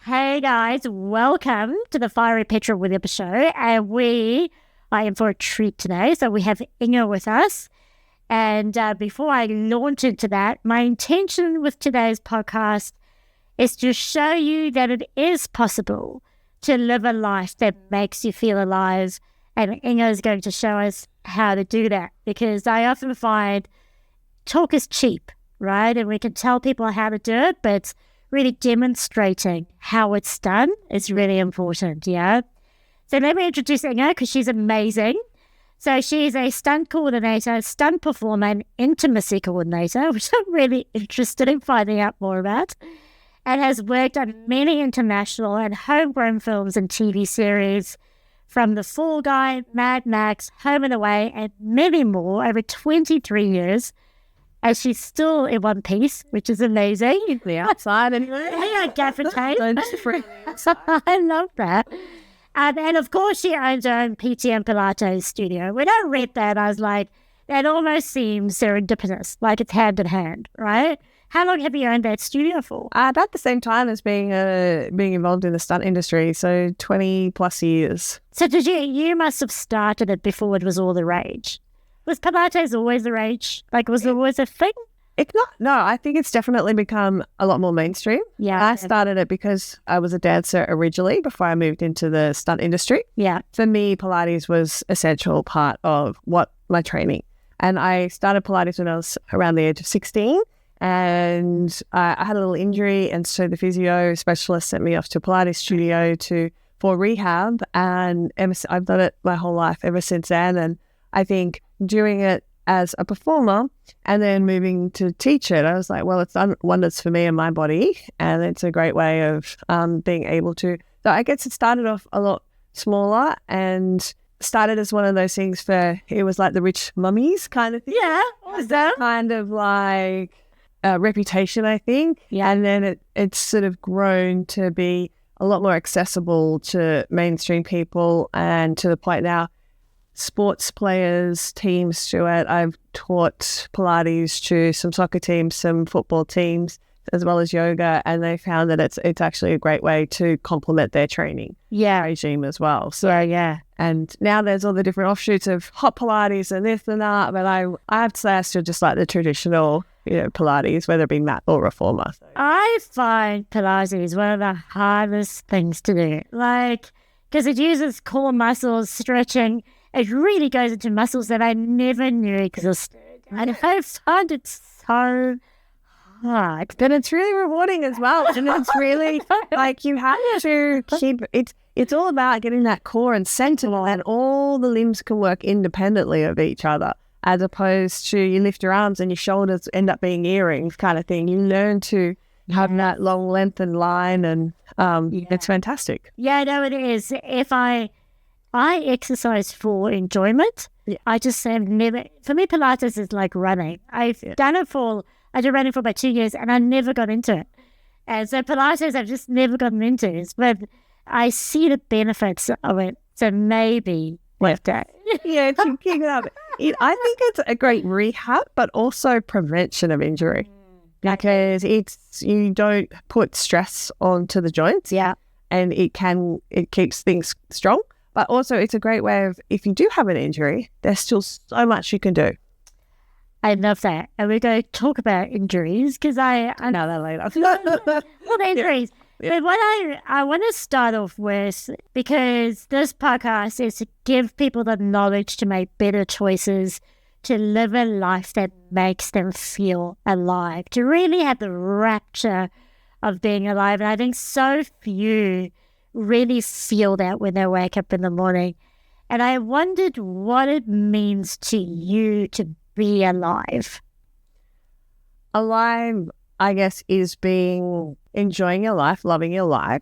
Hey guys, welcome to the Fiery Petrol Williams show. And I am for a treat today. So we have Inge with us. And before I launch into that, my intention with today's podcast is to show you that it is possible to live a life that makes you feel alive. And Inge is going to show us how to do that, because I often find talk is cheap, right? And we can tell people how to do it, but really demonstrating how it's done is really important, yeah? So let me introduce Inge, because she's amazing. So she's a stunt coordinator, stunt performer, and intimacy coordinator, which I'm really interested in finding out more about, and has worked on many international and homegrown films and TV series, from The Fall Guy, Mad Max, Home and Away, and many more over 23 years. And she's still in one piece, which is amazing. The outside anyway. Yeah, gaffer tape. I love that. And of course, she owns her own PT and Pilates studio. When I read that, I was like, that almost seems serendipitous, like it's hand in hand, right? How long have you owned that studio for? About the same time as being involved in the stunt industry, so 20 plus years. So you must have started it before it was all the rage. Was Pilates always the rage? Like, was it always a thing? It's not. No, I think it's definitely become a lot more mainstream. Yeah. I started it because I was a dancer originally before I moved into the stunt industry. Yeah. For me, Pilates was an essential part of my training. And I started Pilates when I was around the age of 16. And I had a little injury, and so the physio specialist sent me off to a Pilates studio for rehab. And I've done it my whole life ever since then. And I think doing it as a performer and then moving to teach it, I was like, well, it's done wonders for me and my body, and it's a great way of being able to. So I guess it started off a lot smaller and started as one of those things it was like the rich mummies kind of thing. Yeah, what was that? Kind of like reputation, I think. Yeah. And then it's sort of grown to be a lot more accessible to mainstream people, and to the point now, sports players, teams to it. I've taught Pilates to some soccer teams, some football teams, as well as yoga, and they found that it's actually a great way to complement their training regime as well. So yeah. And now there's all the different offshoots of hot Pilates and this and that, but I have to say I still just like the traditional, Pilates, whether it be mat or reformer. So. I find Pilates one of the hardest things to do, because it uses core muscles, stretching. It really goes into muscles that I never knew existed. And I find it so hard. But it's really rewarding as well. And it's really like you have to keep it's all about getting that core and center, and all the limbs can work independently of each other, as opposed to you lift your arms and your shoulders end up being earrings kind of thing. You learn to have that long length and line, and it's fantastic. Yeah, no, it is. If I exercise for enjoyment. Yeah. I just have never, for me, Pilates is like running. I did running for about 2 years, and I never got into it. And so Pilates, I've just never gotten into it. But I see the benefits of it. So maybe worth it. Yeah, to keep it up. I think it's a great rehab, but also prevention of injury. Because you don't put stress onto the joints. Yeah. And it keeps things strong. But also it's a great way of, if you do have an injury, there's still so much you can do. I love that. And we're going to talk about injuries, because I know that later. Well, injuries. Yeah. But what I want to start off with, because this podcast is to give people the knowledge to make better choices, to live a life that makes them feel alive, to really have the rapture of being alive. And I think so few really feel that when they wake up in the morning. And I wondered what it means to you to be alive. Alive, I guess, is enjoying your life, loving your life.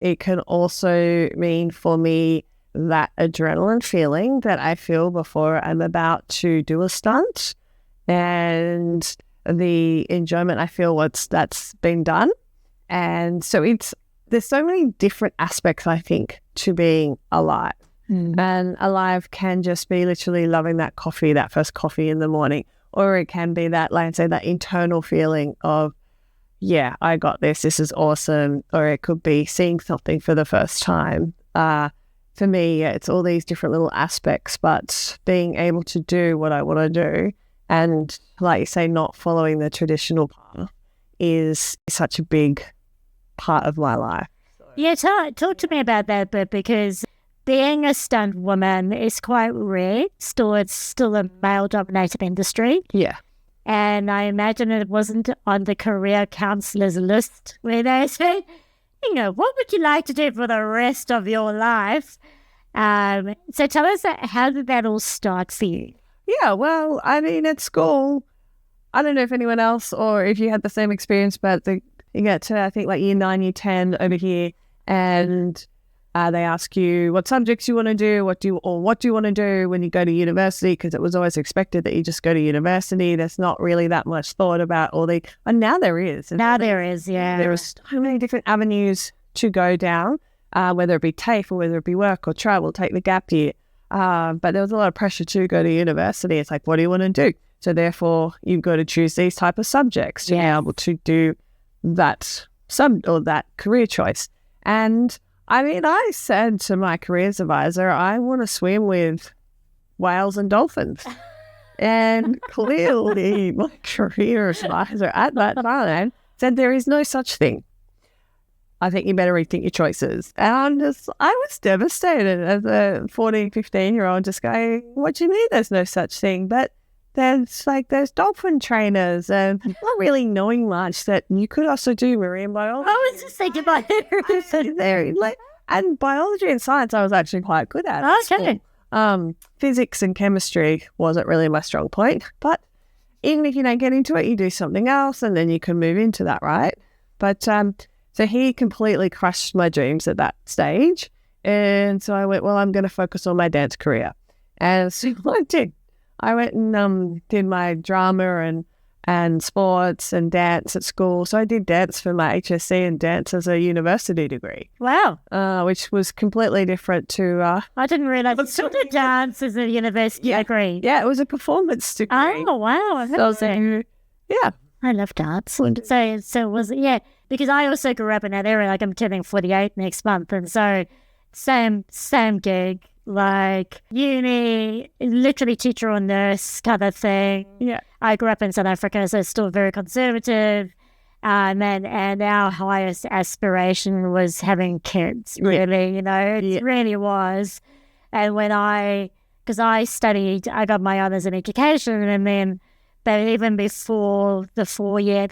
It can also mean for me that adrenaline feeling that I feel before I'm about to do a stunt, and the enjoyment I feel that's been done. And so there's so many different aspects, I think, to being alive. And alive can just be literally loving that first coffee in the morning, or it can be that, like I say, that internal feeling of, yeah, I got this. This is awesome. Or it could be seeing something for the first time. For me, yeah, it's all these different little aspects, but being able to do what I want to do and, like you say, not following the traditional path is such a big part of my life. Yeah, talk to me about that, but because being a stunt woman is quite rare. It's still a male-dominated industry. Yeah. And I imagine it wasn't on the career counselor's list where they said, what would you like to do for the rest of your life? So tell us, how did that all start for you? Yeah, well, I mean, at school, I don't know if anyone else or if you had the same experience, but you get to, I think, like year 9, year 10 over here, and they ask you what subjects you want to do, what do you want to do when you go to university, because it was always expected that you just go to university. There's not really that much thought about and now there is. Now there is, yeah. There are so many different avenues to go down, whether it be TAFE or whether it be work or travel, take the gap year. But there was a lot of pressure to go to university. It's like, what do you want to do? So therefore, you've got to choose these type of subjects to be able to do that that career choice. And I mean, I said to my careers advisor, I want to swim with whales and dolphins. And clearly, my career advisor at that time said there is no such thing. I think you better rethink your choices. And I was devastated as a 14, 15-year-old, just going, what do you mean there's no such thing? But there's dolphin trainers and not really knowing much that you could also do marine biology. I was just thinking about it. And biology and science I was actually quite good at. Okay. Physics and chemistry wasn't really my strong point, but even if you don't get into it, you do something else and then you can move into that, right? But so he completely crushed my dreams at that stage. And so I went, well, I'm going to focus on my dance career. And so I did. I went and did my drama and sports and dance at school. So I did dance for my HSC and dance as a university degree. Wow. Which was completely different to... I didn't realise you still did dance as a university degree. Yeah, it was a performance degree. Oh, wow. Yeah. I love dance. So was it, yeah, because I also grew up in that area. Like I'm turning 48 next month. And so same gig. Like uni, literally teacher or nurse kind of thing. Yeah. I grew up in South Africa, so still very conservative. And our highest aspiration was having kids, really, it really was. And because I got my honours in education, and then, but even before the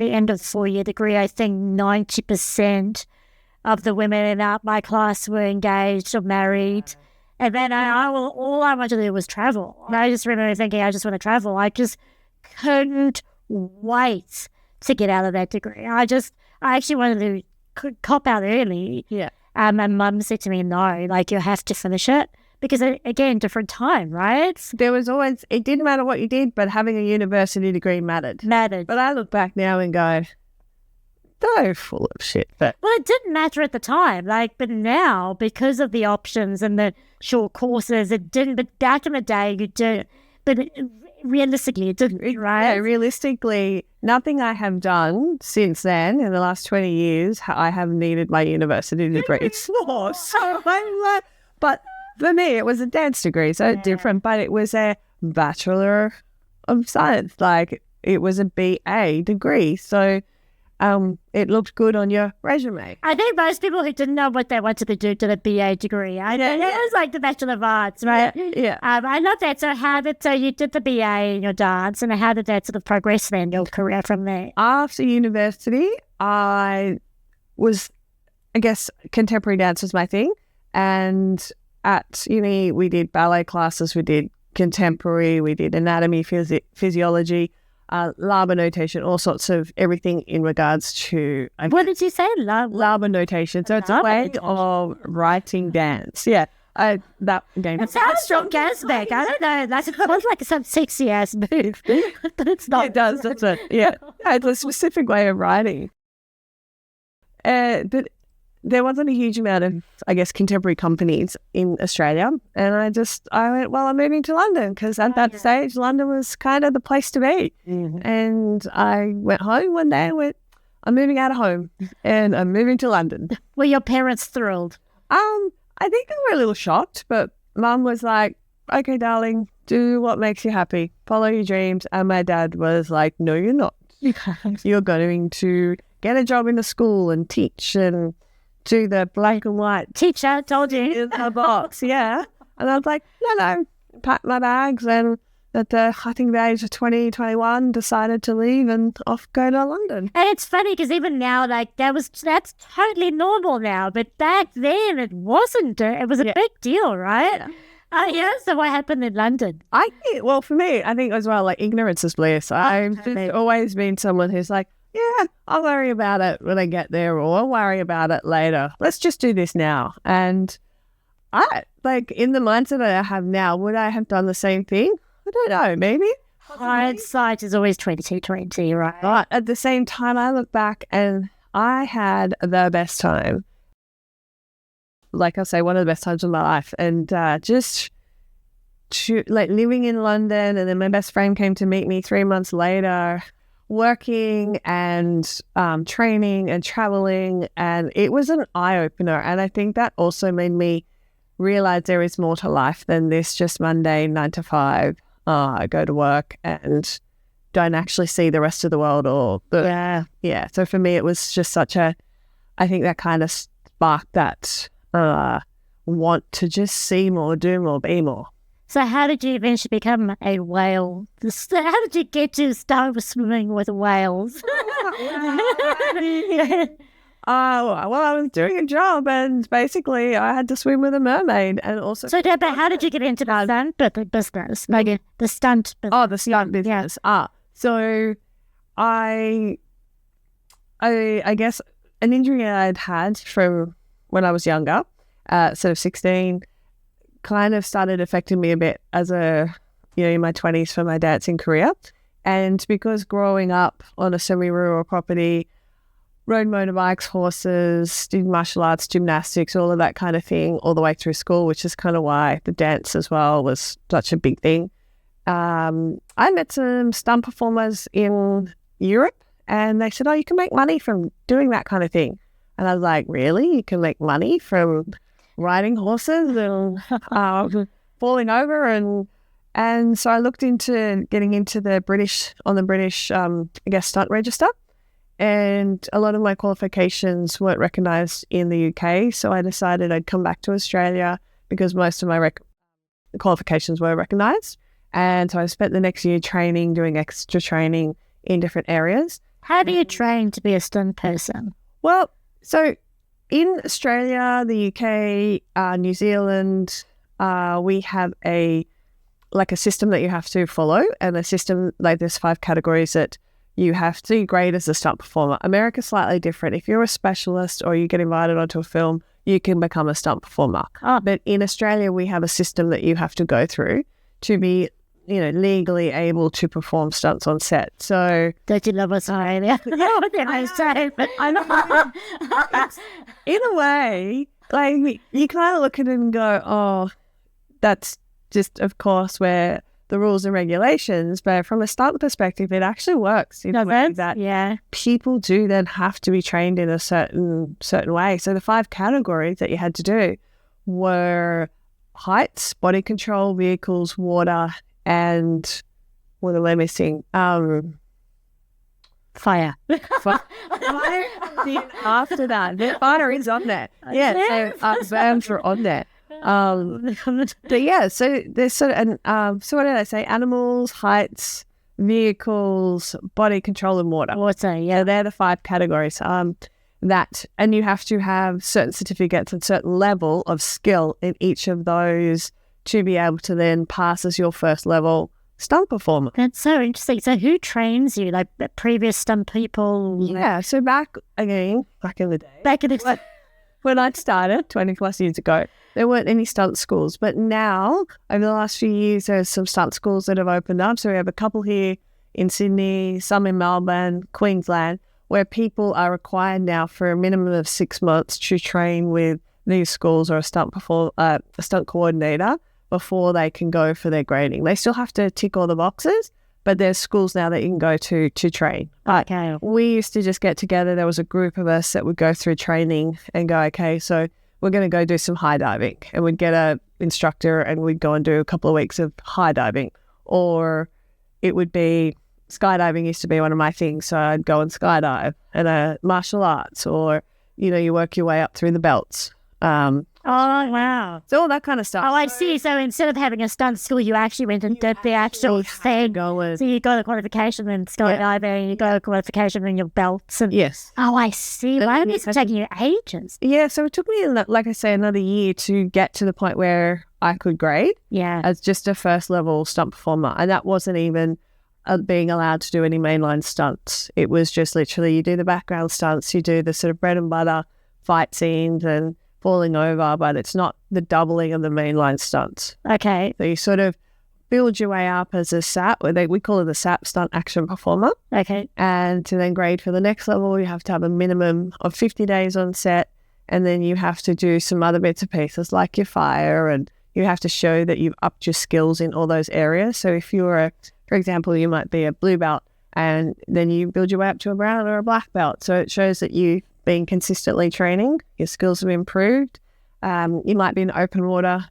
end of the 4-year degree, I think 90% of the women in my class were engaged or married. And then all I wanted to do was travel. And I just remember thinking, I just want to travel. I just couldn't wait to get out of that degree. I actually wanted to cop out early. Yeah. My mum said to me, no, like you have to finish it. Because again, different time, right? There was always, it didn't matter what you did, but having a university degree mattered. But I look back now and go, they're full of shit. But well, it didn't matter at the time. But now, because of the options and the short courses, it didn't. But back in the day, you did. But realistically, it didn't, right? Yeah, realistically, nothing I have done since then, in the last 20 years, I have needed my university degree. It's not. So but for me, it was a dance degree, so different. But it was a Bachelor of Science. Like, it was a BA degree. So it looked good on your resume. I think most people who didn't know what they wanted to do did a BA degree. It was like the Bachelor of Arts, right? Yeah. I love that. So you did the BA in your dance, and how did that sort of progress then, your career from there? After university, I was, I guess, contemporary dance was my thing. And at uni, we did ballet classes, we did contemporary, we did anatomy, physiology, Laba notation, all sorts of everything in regards to... What did you say? Laba notation. So it's a way of writing dance. Yeah. That game. It sounds strong gasback. I don't know. That sounds like some sexy ass move, but it's not. It does. That's it. Yeah. It's a specific way of writing. But there wasn't a huge amount of, I guess, contemporary companies in Australia. And I went, well, I'm moving to London, because at that stage, London was kind of the place to be. Mm-hmm. And I went home one day and went, I'm moving out of home and I'm moving to London. Were your parents thrilled? I think they were a little shocked, but Mum was like, okay, darling, do what makes you happy. Follow your dreams. And my dad was like, no, you're not. You're going to get a job in the school and teach and do the black and white. Teacher told you. In the box, yeah. And I was like, no. Packed my bags and at the, I think the age of 20, 21, decided to leave and off go to London. And it's funny because even now, like that's totally normal now. But back then it wasn't. It was a big deal, right? Yeah. So what happened in London? Well, for me, I think as well, like ignorance is bliss. I've just always been someone who's like, yeah, I'll worry about it when I get there or I'll worry about it later. Let's just do this now. And I, like in the mindset that I have now, would I have done the same thing? I don't know, maybe. Hindsight is always 2020, right? But at the same time, I look back and I had the best time. Like I say, one of the best times of my life. And just like living in London, and then my best friend came to meet me 3 months later, working and training and traveling. And it was an eye-opener. And I think that also made me realize there is more to life than this just Monday, 9 to 5. I go to work and don't actually see the rest of the world yeah. So for me, it was just I think that kind of sparked that want to just see more, do more, be more. So how did you eventually become a whale? How did you get to start swimming with whales? Well, I was doing a job and basically I had to swim with a mermaid and also... So, but how did you get into the stunt business? Like the stunt business? Oh, the stunt business. Yeah. So I guess an injury I'd had from when I was younger, sort of 16, kind of started affecting me a bit as in my 20s for my dancing career. And because growing up on a semi-rural property, rode motorbikes, horses, did martial arts, gymnastics, all of that kind of thing, all the way through school, which is kind of why the dance as well was such a big thing. I met some stunt performers in Europe and they said, oh, you can make money from doing that kind of thing. And I was like, really? You can make money from riding horses and falling over? And so I looked into getting into the British, stunt register. And a lot of my qualifications weren't recognised in the UK, so I decided I'd come back to Australia because most of my qualifications were recognised. And so I spent the next year training, doing extra training in different areas. How do you train to be a stunt person? Well, so in Australia, the UK, New Zealand, we have a system that you have to follow, and a system, like there's 5 categories that you have to grade as a stunt performer. America's slightly different. If you're a specialist or you get invited onto a film, you can become a stunt performer. But in Australia, we have a system that you have to go through to be, legally able to perform stunts on set. So, don't you love Australia? I know. In a way, like you kind of look at it and go, oh, that's just, of course, where the rules and regulations, but from a stunt perspective, it actually works in a way that people do then have to be trained in a certain way. So the 5 categories that you had to do were heights, body control, vehicles, water, and what am I missing? Fire. Fire. After that, the fire is on there. Yeah, so verbs are on there. But yeah, so there's so what did I say? Animals, heights, vehicles, body control, and water. Yeah, they're the 5 categories. And you have to have certain certificates and certain level of skill in each of those to be able to then pass as your first level stunt performer. That's so interesting. So who trains you? Like the previous stunt people? Yeah, so back in the day. When I started 20 plus years ago, there weren't any stunt schools. But now, over the last few years, there's some stunt schools that have opened up. So we have a couple here in Sydney, some in Melbourne, Queensland, where people are required now for a minimum of 6 months to train with these schools or a stunt coordinator before they can go for their grading. They still have to tick all the boxes, but there's schools now that you can go to train. Okay. We used to just get together. There was a group of us that would go through training and go, okay, so we're going to go do some high diving, and we'd get a instructor and we'd go and do a couple of weeks of high diving. Or it would be skydiving used to be one of my things. So I'd go and skydive, and martial arts, or, you work your way up through the belts. Oh, wow. So all that kind of stuff. Oh, I see. So instead of having a stunt school, you actually went and did the actual thing. So you got a qualification in skydiving, you got a qualification in your belts. And Yes. Oh, I see. Why is it taking you ages? Yeah, so it took me, like I say, another year to get to the point where I could grade as just a first level stunt performer. And that wasn't even being allowed to do any mainline stunts. It was just literally you do the background stunts, you do the sort of bread and butter fight scenes and falling over, but it's not the doubling of the mainline stunts. Okay. So you sort of build your way up as a SAP, we call it a SAP, stunt action performer. Okay. And to then grade for the next level, you have to have a minimum of 50 days on set, and then you have to do some other bits and pieces like your fire, and you have to show that you've upped your skills in all those areas. So if you're for example, you might be a blue belt, and then you build your way up to a brown or a black belt. So it shows that you've been consistently training, your skills have improved. You might be an open water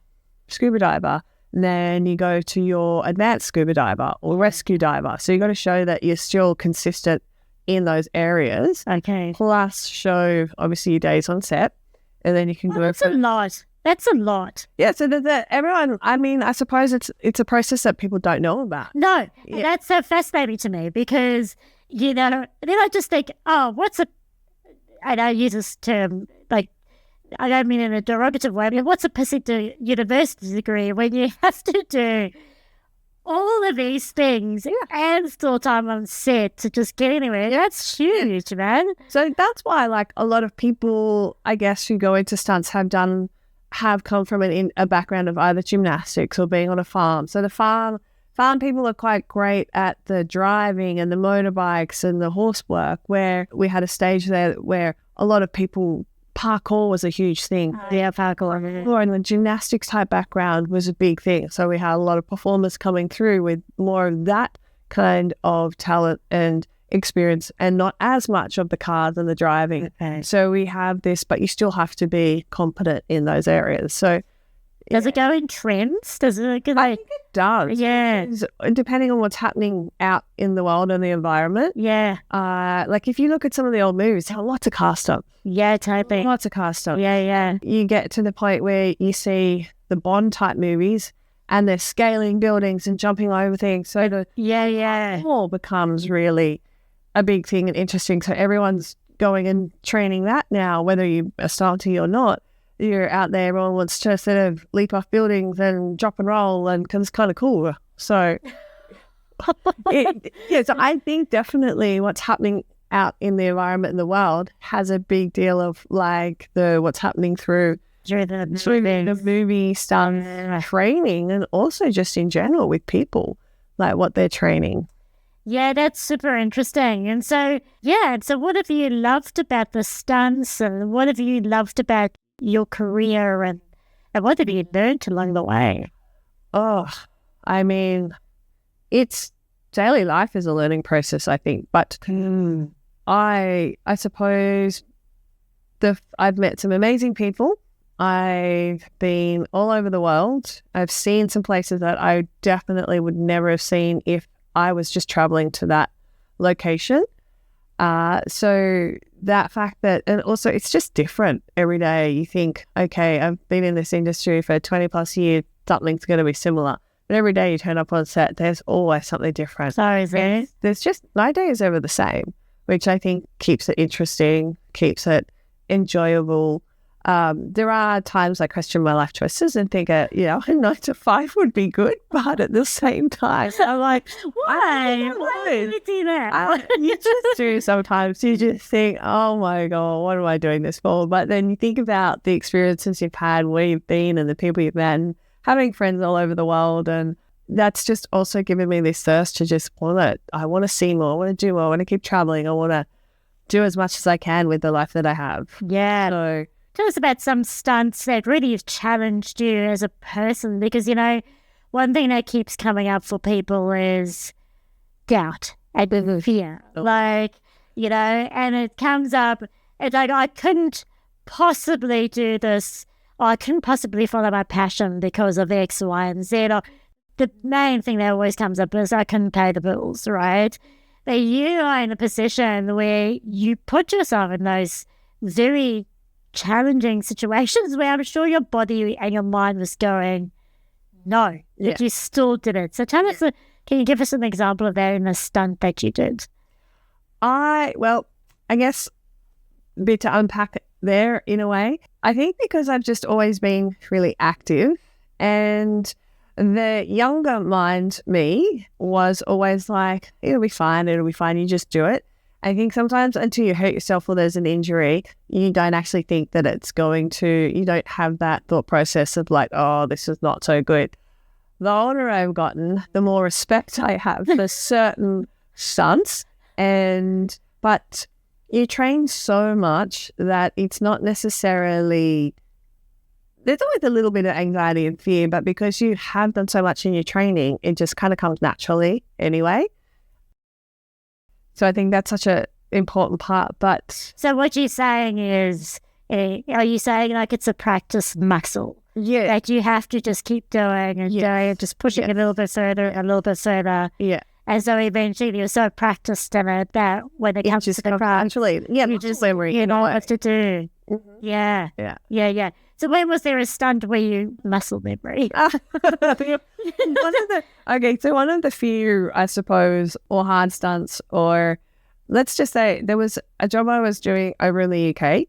scuba diver, and then you go to your advanced scuba diver or rescue diver. So you got to show that you're still consistent in those areas. Okay. Plus show, obviously, your days on set, and then you can go That's a lot. That's a lot. Yeah, so everyone, I mean, I suppose it's a process that people don't know about. No, that's so fascinating to me because, then I just think, I don't use this term, like, I don't mean in a derogative way, but what's a pursuit university degree when you have to do all of these things and still time on set to just get anywhere? That's huge, man. So that's why, like, a lot of people, I guess, who go into stunts have come from a background of either gymnastics or being on a farm. So the farm people are quite great at the driving and the motorbikes and the horse work, where we had a stage there where a lot of people, parkour was a huge thing. Parkour. Or in the gymnastics type background was a big thing. So we had a lot of performers coming through with more of that kind of talent and experience, and not as much of the cars and the driving. Okay. So we have this, but you still have to be competent in those areas. So does it go in trends? I think it does. Yeah. Depending on what's happening out in the world and the environment. Yeah. Like if you look at some of the old movies, there are lots of car stunts. Yeah, totally. Lots of car stunts. Yeah. You get to the point where you see the Bond type movies, and they're scaling buildings and jumping over things. So the all becomes really a big thing and interesting. So everyone's going and training that now, whether you are starting or not. You're out there, everyone wants to sort of leap off buildings and drop and roll, and because it's kind of cool. So, so I think definitely what's happening out in the environment in the world has a big deal of like what's happening through the movie stuff, training, and also just in general with people, like what they're training. Yeah, that's super interesting. And so, what have you loved about the stunts, and what have you loved about your career, and what have you learned along the way? Oh, I mean, it's daily life is a learning process, I think. But I suppose I've met some amazing people. I've been all over the world. I've seen some places that I definitely would never have seen if I was just traveling to that location. So that fact that, and also it's just different every day. You think, okay, I've been in this industry for 20 plus years, something's going to be similar. But every day you turn up on set, there's always something different. So is it? There's just, no day is ever the same, which I think keeps it interesting, keeps it enjoyable. There are times I question my life choices and think, a 9 to 5 would be good, but at the same time, I'm like, why? Why did you do that? You just do sometimes. You just think, oh my God, what am I doing this for? But then you think about the experiences you've had, where you've been, and the people you've met, and having friends all over the world. And that's just also given me this thirst to just I want to see more, I want to do more, I want to keep traveling, I want to do as much as I can with the life that I have. Yeah. So tell us about some stunts that really have challenged you as a person, because, one thing that keeps coming up for people is doubt and fear. Like, you know, and it comes up, it's like, I couldn't possibly do this, or I couldn't possibly follow my passion because of X, Y, and Z. Or the main thing that always comes up is I couldn't pay the bills, right? But you are in a position where you put yourself in those very challenging situations where I'm sure your body and your mind was going, no, but you still did it. So tell us, can you give us an example of that in a stunt that you did? I guess a bit to unpack there in a way. I think because I've just always been really active, and the younger mind me was always like, it'll be fine, you just do it. I think sometimes until you hurt yourself or there's an injury, you don't actually think that it's going to, you don't have that thought process of like, oh, this is not so good. The older I've gotten, the more respect I have for certain stunts, but you train so much that it's not necessarily, there's always a little bit of anxiety and fear, but because you have done so much in your training, it just kind of comes naturally anyway. So I think that's such an important part. But so what you're saying is, are you saying like it's a practice muscle? Yeah. That you have to just keep doing and doing, just pushing a little bit further, a little bit further. Yeah. And so eventually you're so practiced in it that when it comes to the craft, you just know what to do. Mm-hmm. Yeah. So when was there a stunt where you muscle memory? One of the few, I suppose, or hard stunts, or let's just say there was a job I was doing over in the UK,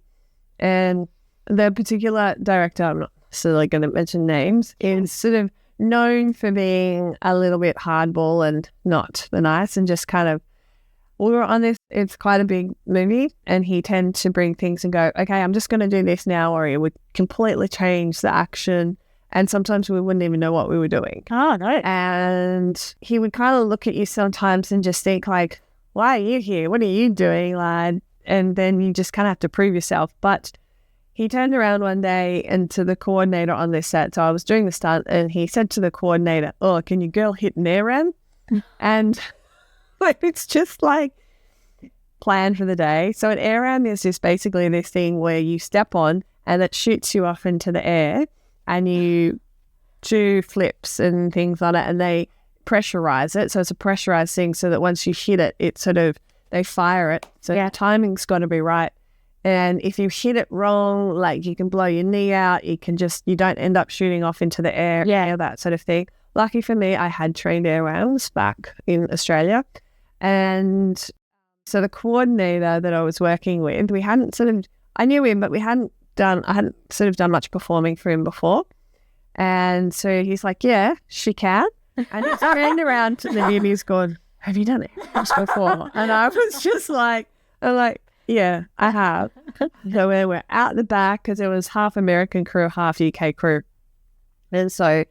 and the particular director, I'm not necessarily going to mention names, is sort of known for being a little bit hardball and not the nice, and just kind of, we were on this, it's quite a big movie, and he tends to bring things and go, okay, I'm just going to do this now, or it would completely change the action, and sometimes we wouldn't even know what we were doing. Oh, no. And he would kind of look at you sometimes and just think like, why are you here? What are you doing, lad? And then you just kind of have to prove yourself. But he turned around one day and to the coordinator on this set, so I was doing the stunt, and he said to the coordinator, oh, can your girl hit an air ram? And like, it's just like plan for the day. So an air ram is just basically this thing where you step on and it shoots you off into the air, and you do flips and things on it, and they pressurize it. So it's a pressurized thing so that once you hit it, it sort of, they fire it. So the timing's got to be right. And if you hit it wrong, like you can blow your knee out, you don't end up shooting off into the air, that sort of thing. Lucky for me, I had trained air rams back in Australia. And so the coordinator that I was working with, I knew him, but I hadn't sort of done much performing for him before. And so he's like, yeah, she can. And he's turned around to the he's gone, have you done it before? And I was just like, yeah, I have. So we were out the back because there was half American crew, half UK crew. And so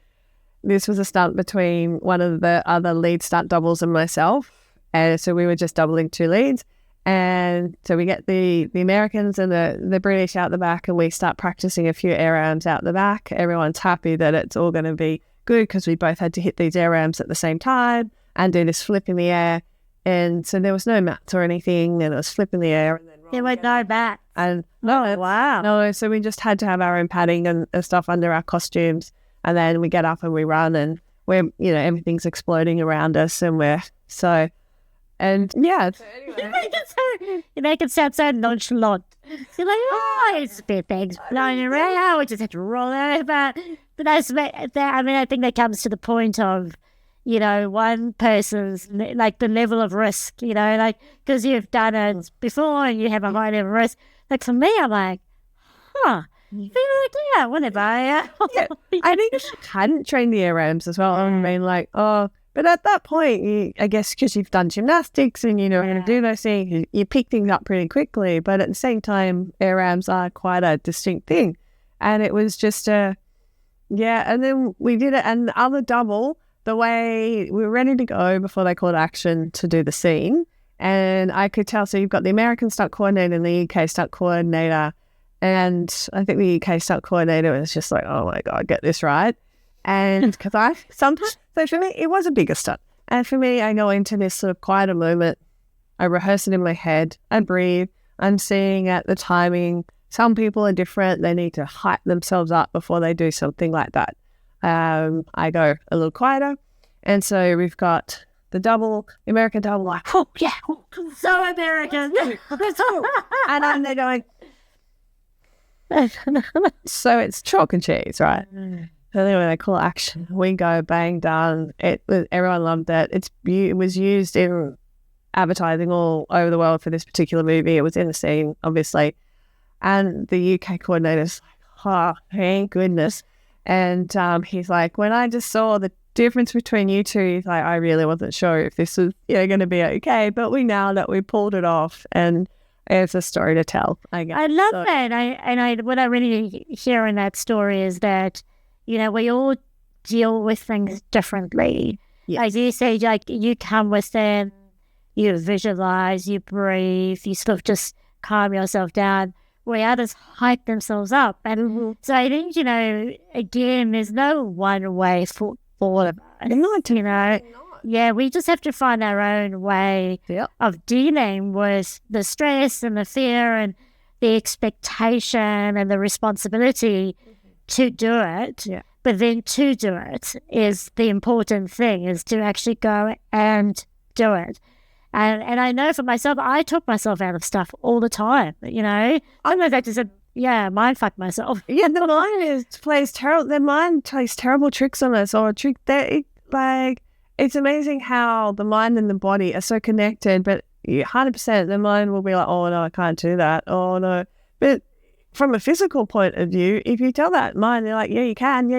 this was a stunt between one of the other lead stunt doubles and myself. And so we were just doubling two leads. And so we get the Americans and the British out the back, and we start practicing a few air rams out the back. Everyone's happy that it's all going to be good because we both had to hit these air rams at the same time and do this flip in the air. And so there was no mats or anything, and it was flip in the air. And then there were no mats. And no, so we just had to have our own padding and stuff under our costumes. And then we get up and we run, and everything's exploding around us, and so anyway. You make it sound so nonchalant. You're like, oh, it's a bit things blowing around, we just have to roll over. But I think that comes to the point of, one person's, like, the level of risk, because you've done it before and you have a high level of risk. Like, for me, I'm like, whatever. I think I hadn't trained the air rams as well. I mean, but at that point, I guess because you've done gymnastics and you know how to do those things, you pick things up pretty quickly. But at the same time, air rams are quite a distinct thing. And it was just and then we did it. And the other double, the way we were ready to go before they called action to do the scene. And I could tell, so you've got the American stunt coordinator and the UK stunt coordinator. And I think the UK stunt coordinator was just like, oh my God, get this right. And because so for me, it was a bigger stunt. And for me, I go into this sort of quieter moment. I rehearse it in my head. I breathe. I'm seeing at the timing. Some people are different. They need to hype themselves up before they do something like that. I go a little quieter. And so we've got the American double, like, oh, yeah, So American. and then they're going, so it's chalk and cheese, right? So anyway, they call action. We go, bang, done. Everyone loved it. It was used in advertising all over the world for this particular movie. It was in the scene, obviously. And the UK coordinator's like, oh, thank goodness. And he's like, when I just saw the difference between you two, he's like, I really wasn't sure if this was going to be okay, but we know that we pulled it off, and it's a story to tell, I guess. I love that. What I really hear in that story is that, we all deal with things differently. Yes. Like you say, like you come within, you visualize, you breathe, you sort of just calm yourself down, where others hype themselves up. And so I think, again, there's no one way for all of us, Yeah, we just have to find our own way of dealing with the stress and the fear and the expectation and the responsibility to do it. Yeah. But then to do it is the important thing, is to actually go and do it. And I know for myself, I took myself out of stuff all the time, I know that just mind fuck myself. Yeah, the mind plays terrible tricks on us, or it's amazing how the mind and the body are so connected, but 100% the mind will be like, oh no, I can't do that. Oh no. But from a physical point of view, if you tell that mind, they're like, yeah, you can.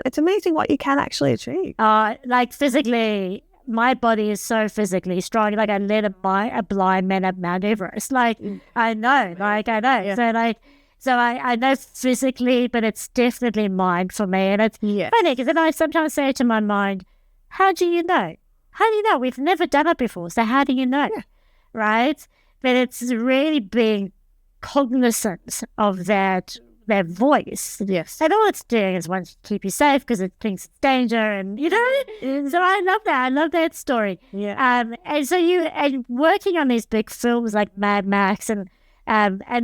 It's amazing what you can actually achieve. Like physically, my body is so physically strong. Like I led a blind man up Mount Everest. Like I know. Yeah. So I know physically, but it's definitely mind for me. And it's funny because then I sometimes say to my mind, how do you know? How do you know? We've never done it before. So how do you know? Yeah. Right? But it's really being cognizant of that voice. Yes. And all it's doing is wants to keep you safe because it thinks it's danger, and so I love that. I love that story. Yeah. And so and working on these big films like Mad Max and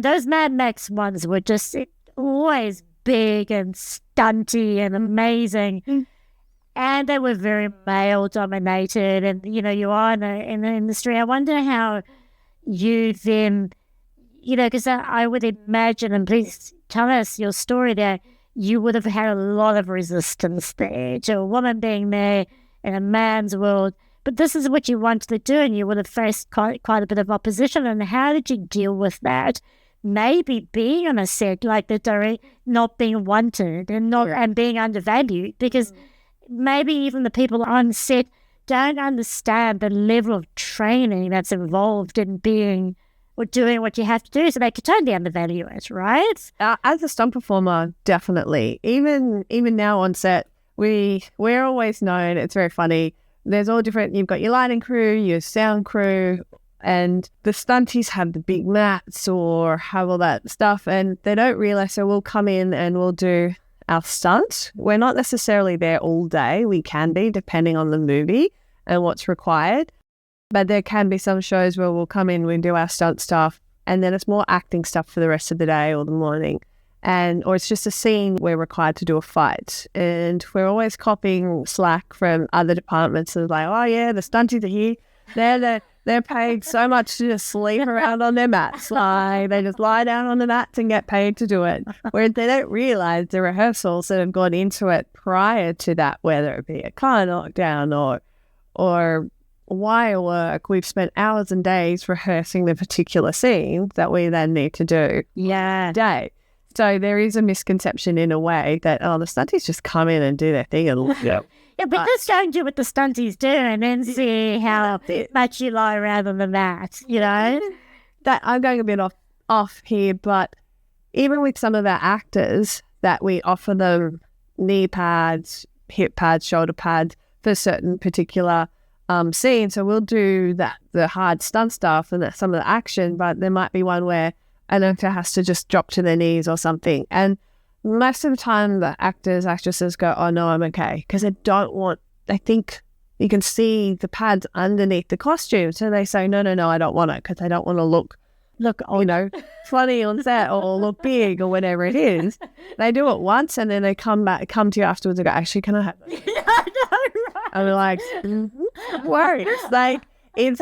those Mad Max ones were just always big and stunty and amazing. And they were very male dominated, and you are in the industry. I wonder how you then, because I would imagine, and please tell us your story there, you would have had a lot of resistance there to a woman being there in a man's world. But this is what you wanted to do, and you would have faced quite a bit of opposition. And how did you deal with that? Maybe being on a set like the direct, not being wanted and being undervalued, because maybe even the people on set don't understand the level of training that's involved in being or doing what you have to do, so they could totally undervalue it, right? As a stunt performer, definitely. Even now on set, we're always known. It's very funny. There's all different. You've got your lighting crew, your sound crew, and the stunties have the big mats or have all that stuff, and they don't realize. So we'll come in and we'll do our stunt. We're not necessarily there all day. We can be, depending on the movie and what's required. But there can be some shows where we'll come in, we do our stunt stuff, and then it's more acting stuff for the rest of the day or the morning. Or it's just a scene we're required to do a fight. And we're always copying slack from other departments. So it's like, oh yeah, the stunties are here. They're paid so much to just sleep around on their mats. Like they just lie down on the mats and get paid to do it. Whereas they don't realize the rehearsals that have gone into it prior to that, whether it be a car knockdown or wire work. We've spent hours and days rehearsing the particular scene that we then need to do day. So there is a misconception in a way that, the stunties just come in and do their thing and but just don't do what the stunties do and then see how much you lie around on the mat, That I'm going a bit off here, but even with some of our actors that we offer them knee pads, hip pads, shoulder pads for certain particular scene. So we'll do the hard stunt stuff and some of the action, but there might be one where an actor has to just drop to their knees or something. And most of the time the actors, actresses go, oh no, I'm okay. Because they think you can see the pads underneath the costume. So they say, no, I don't want it because they don't want to look, funny on set or look big or whatever it is. They do it once and then they come to you afterwards and go, actually, can I have that? Yeah, I know, right? And we're like, worries. Like, so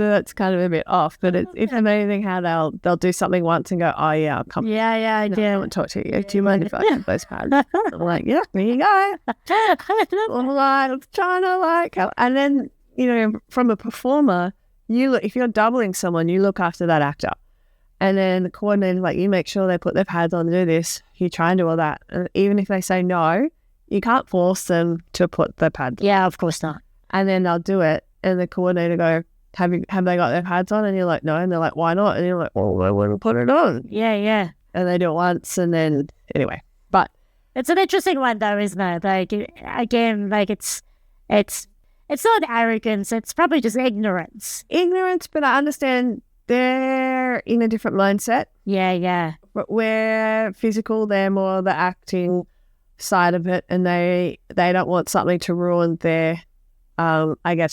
that's kind of a bit off, but it's amazing how they'll do something once and go, oh yeah, I'll come. Yeah, I do. I want to talk to you. Do you mind if I have those pads? I'm like, yeah, there you go. I'm like, trying to and then, from a performer, if you're doubling someone, you look after that actor. And then the coordinator, you make sure they put their pads on to do this. You try and do all that. And even if they say no, you can't force them to put their pads on. Yeah, of course not. And then they'll do it. And the coordinator go, have they got their pads on? And you're like, no. And they're like, why not? And you're like, well, they wouldn't put it on. Yeah. And they do it once. And then, anyway. But it's an interesting one, though, isn't it? It's not arrogance. It's probably just ignorance. But I understand they're in a different mindset. Yeah. But we're physical, they're more the acting side of it, and they don't want something to ruin their,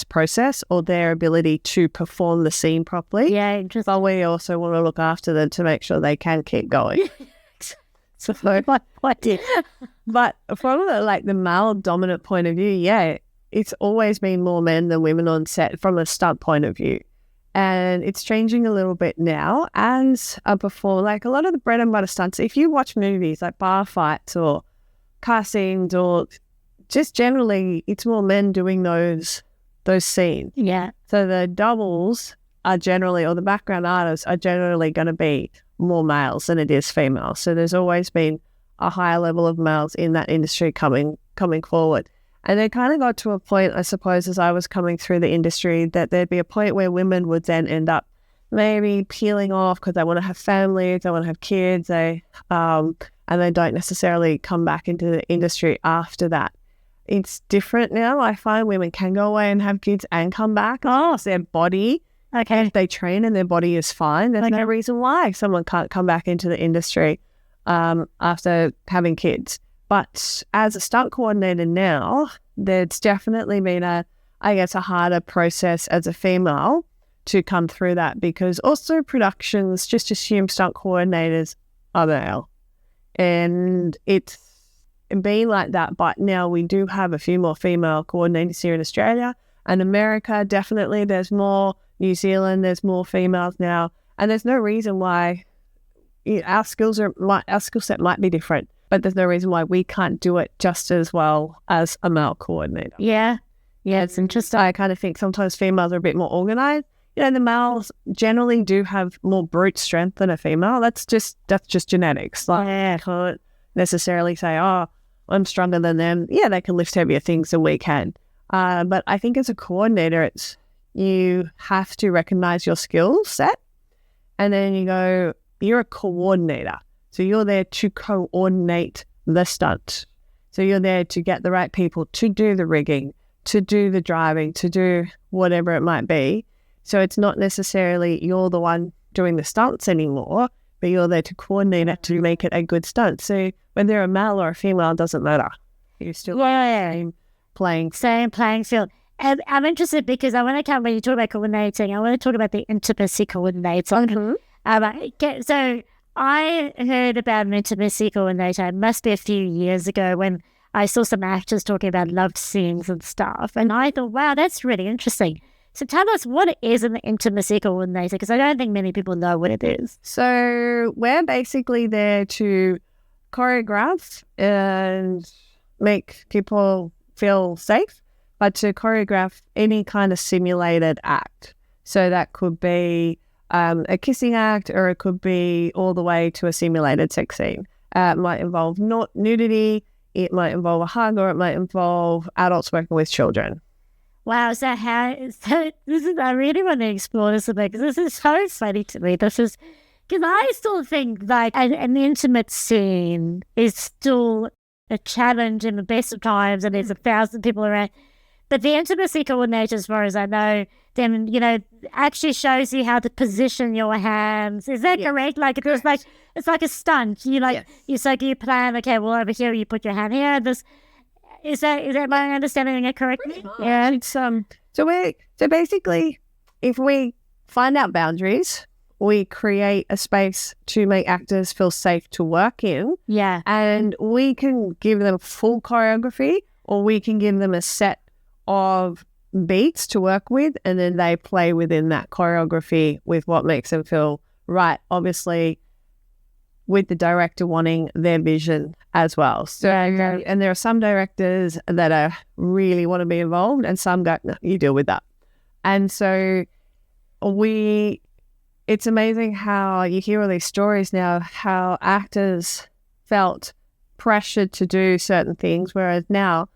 process or their ability to perform the scene properly. Yeah, interesting. But we also want to look after them to make sure they can keep going. So, what did? But from the male dominant point of view, yeah, it's always been more men than women on set from a stunt point of view. And it's changing a little bit now as a performer. A lot of the bread and butter stunts, if you watch movies like bar fights or car scenes or just generally, it's more men doing those scenes. Yeah. So the doubles are generally, or the background artists are generally going to be more males than it is females. So there's always been a higher level of males in that industry coming forward. And it kind of got to a point, I suppose, as I was coming through the industry, that there'd be a point where women would then end up maybe peeling off because they want to have families, they want to have kids, and they don't necessarily come back into the industry after that. It's different now. I find women can go away and have kids and come back. Oh, it's their body. Okay. If they train and their body is fine, there's no reason why someone can't come back into the industry after having kids. But as a stunt coordinator now, there's definitely been a harder process as a female to come through that, because also productions just assume stunt coordinators are male. And it's been like that, but now we do have a few more female coordinators here in Australia and America. Definitely there's more. New Zealand, there's more females now. And there's no reason why our skill set might be different, but there's no reason why we can't do it just as well as a male coordinator. Yeah, it's interesting. I kind of think sometimes females are a bit more organized. The males generally do have more brute strength than a female. That's just genetics. I can't necessarily say, oh, I'm stronger than them. Yeah, they can lift heavier things than we can. But I think as a coordinator, you have to recognize your skill set, and then you go, you're a coordinator. So you're there to coordinate the stunt. So you're there to get the right people to do the rigging, to do the driving, to do whatever it might be. So it's not necessarily you're the one doing the stunts anymore, but you're there to coordinate it to make it a good stunt. So whether you're a male or a female, it doesn't matter. You're still same playing field. And I'm interested because when you talk about coordinating, I want to talk about the intimacy coordinator. Mm-hmm. So I heard about an intimacy coordinator, it must be a few years ago, when I saw some actors talking about love scenes and stuff. And I thought, wow, that's really interesting. So tell us, what is an intimacy coordinator? Because I don't think many people know what it is. So we're basically there to choreograph and make people feel safe, but to choreograph any kind of simulated act. So that could be a kissing act, or it could be all the way to a simulated sex scene. It might involve nudity, it might involve a hug, or it might involve adults working with children. Wow, I really want to explore this a bit, because this is so funny to me. Because I still think an intimate scene is still a challenge in the best of times, and there's 1,000 people around. But the intimacy coordinator, as far as I know, then, actually shows you how to position your hands. Is that correct? It's like a stunt. You plan, okay, well, over here you put your hand here. Is that my understanding it correctly? Yeah. It's so basically, if we find out boundaries, we create a space to make actors feel safe to work in. Yeah. And we can give them full choreography, or we can give them a set of beats to work with, and then they play within that choreography with what makes them feel right. Obviously, with the director wanting their vision as well. So, and there are some directors that are really want to be involved, and some go, no, you deal with that. And so it's amazing how you hear all these stories now, how actors felt pressured to do certain things, whereas now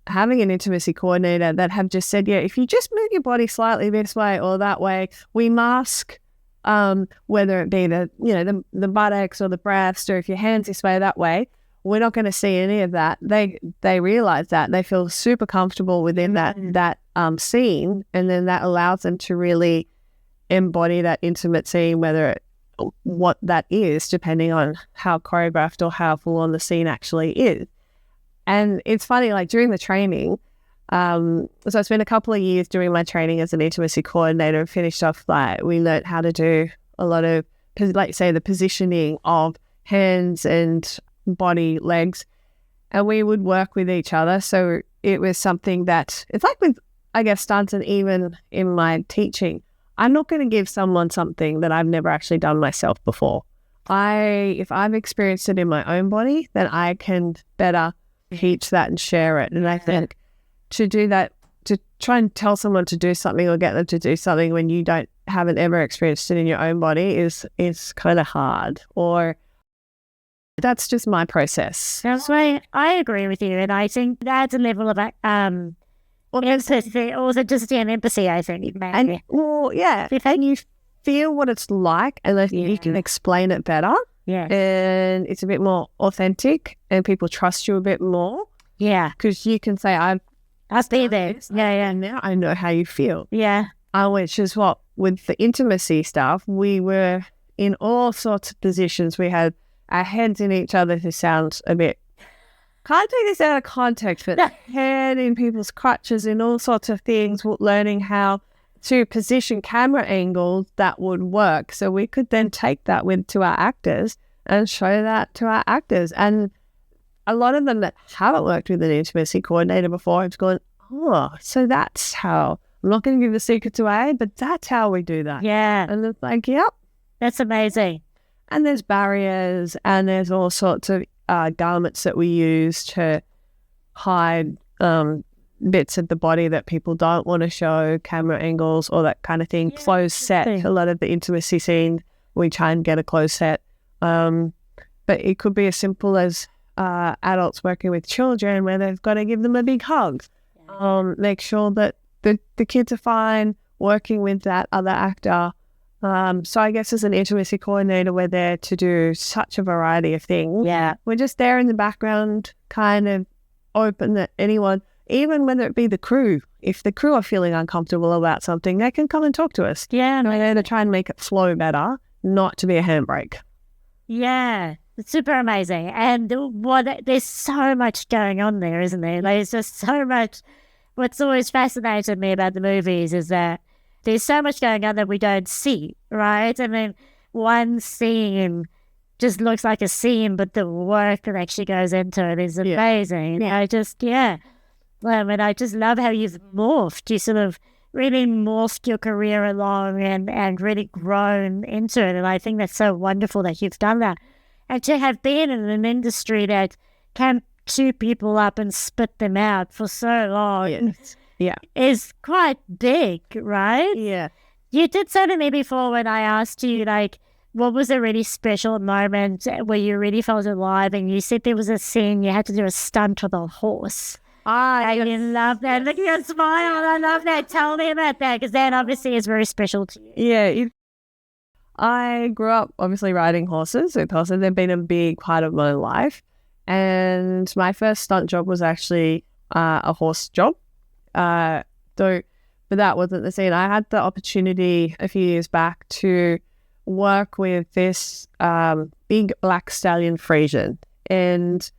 having an intimacy coordinator that have just said, yeah, if you just move your body slightly this way or that way, we mask whether it be the buttocks or the breast, or if your hands this way or that way, we're not going to see any of that. They realize that, they feel super comfortable within that scene, and then that allows them to really embody that intimate scene, what that is, depending on how choreographed or how full on the scene actually is. And it's funny, like during the training, so I spent a couple of years doing my training as an intimacy coordinator, and finished off we learned how to do a lot of, like you say, the positioning of hands and body, legs, and we would work with each other. So it was something that, it's like with, I guess, stunts, and even in my teaching, I'm not going to give someone something that I've never actually done myself before. If I've experienced it in my own body, then I can better teach that and share it. And I think to do that, to try and tell someone to do something or get them to do something when you haven't ever experienced it in your own body is kind of hard. Or that's just my process. That's why I agree with you, and I think that's a level of authenticity and empathy, I think. And you feel what it's like, and then you can explain it better. Yeah. And it's a bit more authentic, and people trust you a bit more. Yeah. Because you can say, I've been there. Yeah. Now I know how you feel. Yeah. Which is what, with the intimacy stuff, we were in all sorts of positions. We had our heads in each other, who sounds a bit, can't take this out of context, but head in people's crutches and all sorts of things, learning how to position camera angles that would work. So we could then take that to our actors and show that to our actors. And a lot of them that haven't worked with an intimacy coordinator before have gone, oh, so that's how, I'm not going to give the secret away, but that's how we do that. Yeah. And it's like, yep. That's amazing. And there's barriers, and there's all sorts of garments that we use to hide bits of the body that people don't want to show, camera angles, all that kind of thing. Yeah, closed set. A lot of the intimacy scene, we try and get a closed set. But it could be as simple as adults working with children, where they've got to give them a big hug. Make sure that the kids are fine, working with that other actor. So I guess as an intimacy coordinator, we're there to do such a variety of things. Yeah. We're just there in the background, kind of open that anyone, even whether it be the crew, if the crew are feeling uncomfortable about something, they can come and talk to us. Yeah. We're there to try and make it flow better, not to be a handbrake. Yeah. It's super amazing. And there's so much going on there, isn't there? There's just so much. What's always fascinated me about the movies is that there's so much going on that we don't see, right? I mean, one scene just looks like a scene, but the work that actually goes into it is amazing. Yeah. I just love how you've morphed. You sort of really morphed your career along and really grown into it. And I think that's so wonderful that you've done that. And to have been in an industry that can chew people up and spit them out for so long. Yes. Yeah. Is quite big, right? Yeah. You did say to me before when I asked you, what was a really special moment where you really felt alive, and you said there was a scene you had to do a stunt with a horse. You love that. Yes. Look at your smile. I love that. Tell me about that, because that obviously is very special to you. Yeah. I grew up obviously riding horses. They've been a big part of my life. And my first stunt job was actually a horse job. But that wasn't the scene. I had the opportunity a few years back to work with this big black stallion Friesian, and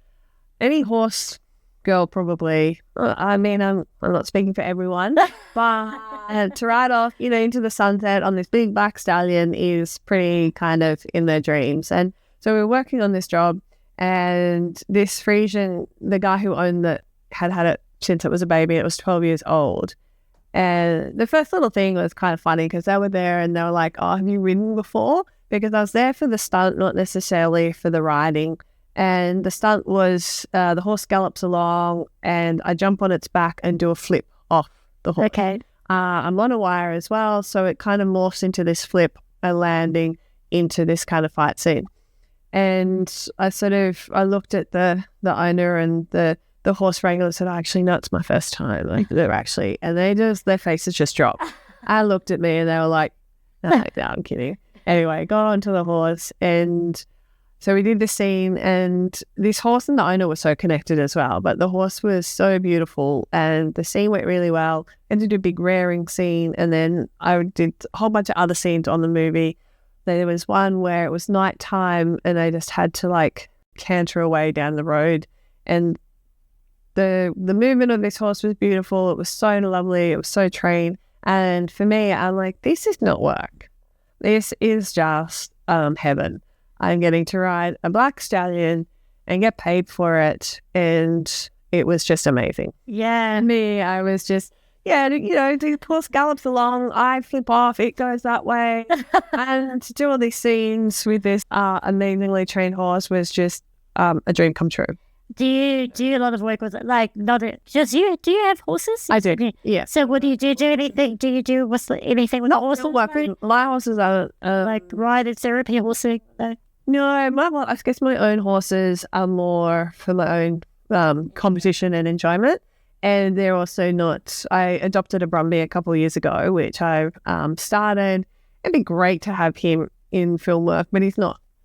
any horse girl probably, I mean, I'm not speaking for everyone, but to ride off, into the sunset on this big black stallion is pretty kind of in their dreams. And so we were working on this job, and this Frisian, the guy who owned it, had it since it was a baby. It was 12 years old. And the first little thing was kind of funny because they were there and they were like, oh, have you ridden before? Because I was there for the stunt, not necessarily for the riding. And the stunt was the horse gallops along and I jump on its back and do a flip off the horse. Okay. I'm on a wire as well, so it kind of morphs into this flip and landing into this kind of fight scene. And I looked at the owner and the horse wrangler and said, actually, no, it's my first time. Like, they're actually, and their faces just dropped. I looked at me and they were like, no, I'm kidding. Anyway, got onto the horse, and so we did the scene, and this horse and the owner were so connected as well, but the horse was so beautiful and the scene went really well. I did a big rearing scene, and then I did a whole bunch of other scenes on the movie. There was one where it was nighttime and I just had to like canter away down the road, and the movement of this horse was beautiful. It was so lovely. It was so trained. And for me, I'm like, this is not work. This is just heaven. I'm getting to ride a black stallion and get paid for it. And it was just amazing. Yeah. Me, I was just, the horse gallops along, I flip off, it goes that way. And to do all these scenes with this amazingly trained horse was just a dream come true. Do you do a lot of work with it? Like, not just you? Do you have horses? I do. Yeah. So, what do you do? Do anything? Do you do anything with horses? My horses are like riding therapy horsing. No, I guess my own horses are more for my own competition and enjoyment, and they're also not. I adopted a Brumby a couple of years ago, which I've started. It'd be great to have him in film work, but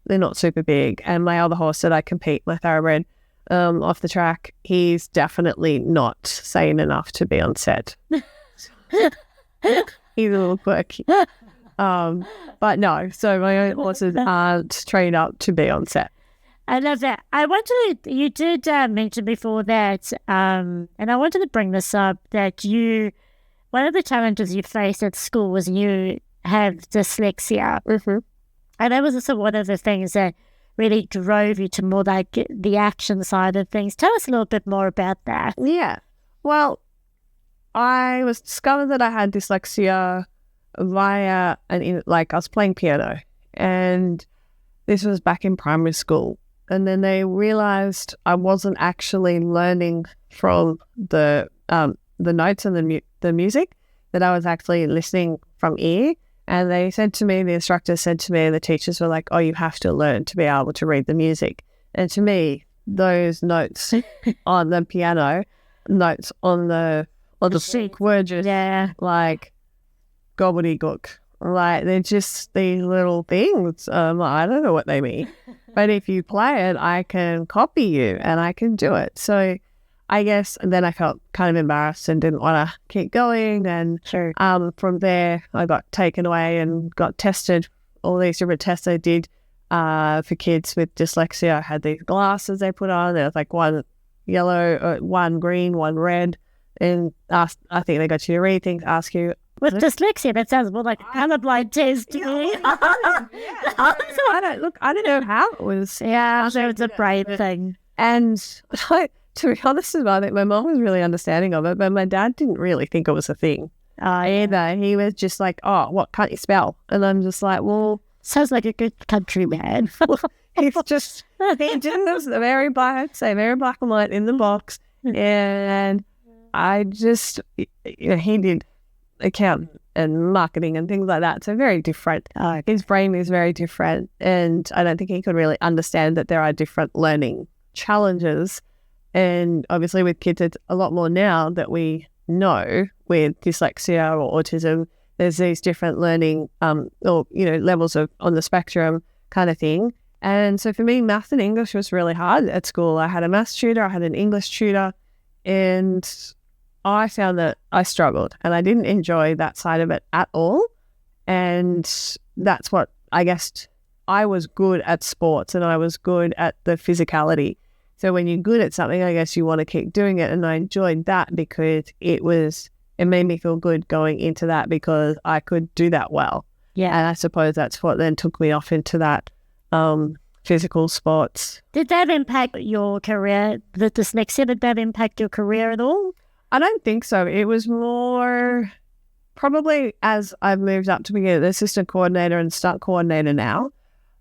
they're not super big. And my other horse that I compete, my thoroughbred, off the track, he's definitely not sane enough to be on set. He's a little quirky. But no, so my own horses aren't trained up to be on set. I love that. You did mention before that, and I wanted to bring this up, that one of the challenges you faced at school was you have dyslexia. Mm-hmm. And that was also one of the things that really drove you to more like the action side of things. Tell us a little bit more about that. Yeah. Well, I was discovered that I had dyslexia via I was playing piano, and this was back in primary school. And then they realized I wasn't actually learning from the notes and the music, that I was actually listening from ear. And they said to me, the instructor said to me, and the teachers were like, oh, you have to learn to be able to read the music. And to me, those notes on the piano, notes on the book were just like gobbledygook. Like, they're just these little things. I don't know what they mean. But if you play it, I can copy you and I can do it. So I guess, and then I felt kind of embarrassed and didn't want to keep going. And from there, I got taken away and got tested. All these different tests I did for kids with dyslexia. I had these glasses they put on. There was like one yellow, one green, one red. And I think they got you to read things, ask you. With dyslexia, that sounds more like a colorblind test to me. I don't know how it was. Yeah, so it's a brain thing. And to be honest with you, I think my mom was really understanding of it, but my dad didn't really think it was a thing either. He was just like, oh, what can't you spell? And I'm just like, well... Sounds like a good country man. He just very black and white in the box. And I just, he did accounting and marketing and things like that. So very different. His brain is very different. And I don't think he could really understand that there are different learning challenges. And obviously with kids, it's a lot more now that we know with dyslexia or autism, there's these different learning levels of on the spectrum kind of thing. And so for me, math and English was really hard at school. I had a maths tutor, I had an English tutor, and I found that I struggled and I didn't enjoy that side of it at all. And that's what I guess I was good at sports and I was good at the physicality. So when you're good at something, I guess you want to keep doing it. And I enjoyed that because it made me feel good going into that because I could do that well. Yeah. And I suppose that's what then took me off into that physical sports. Did that impact your career, the dyslexia? Did that impact your career at all? I don't think so. It was more probably as I've moved up to be an assistant coordinator and stunt coordinator now.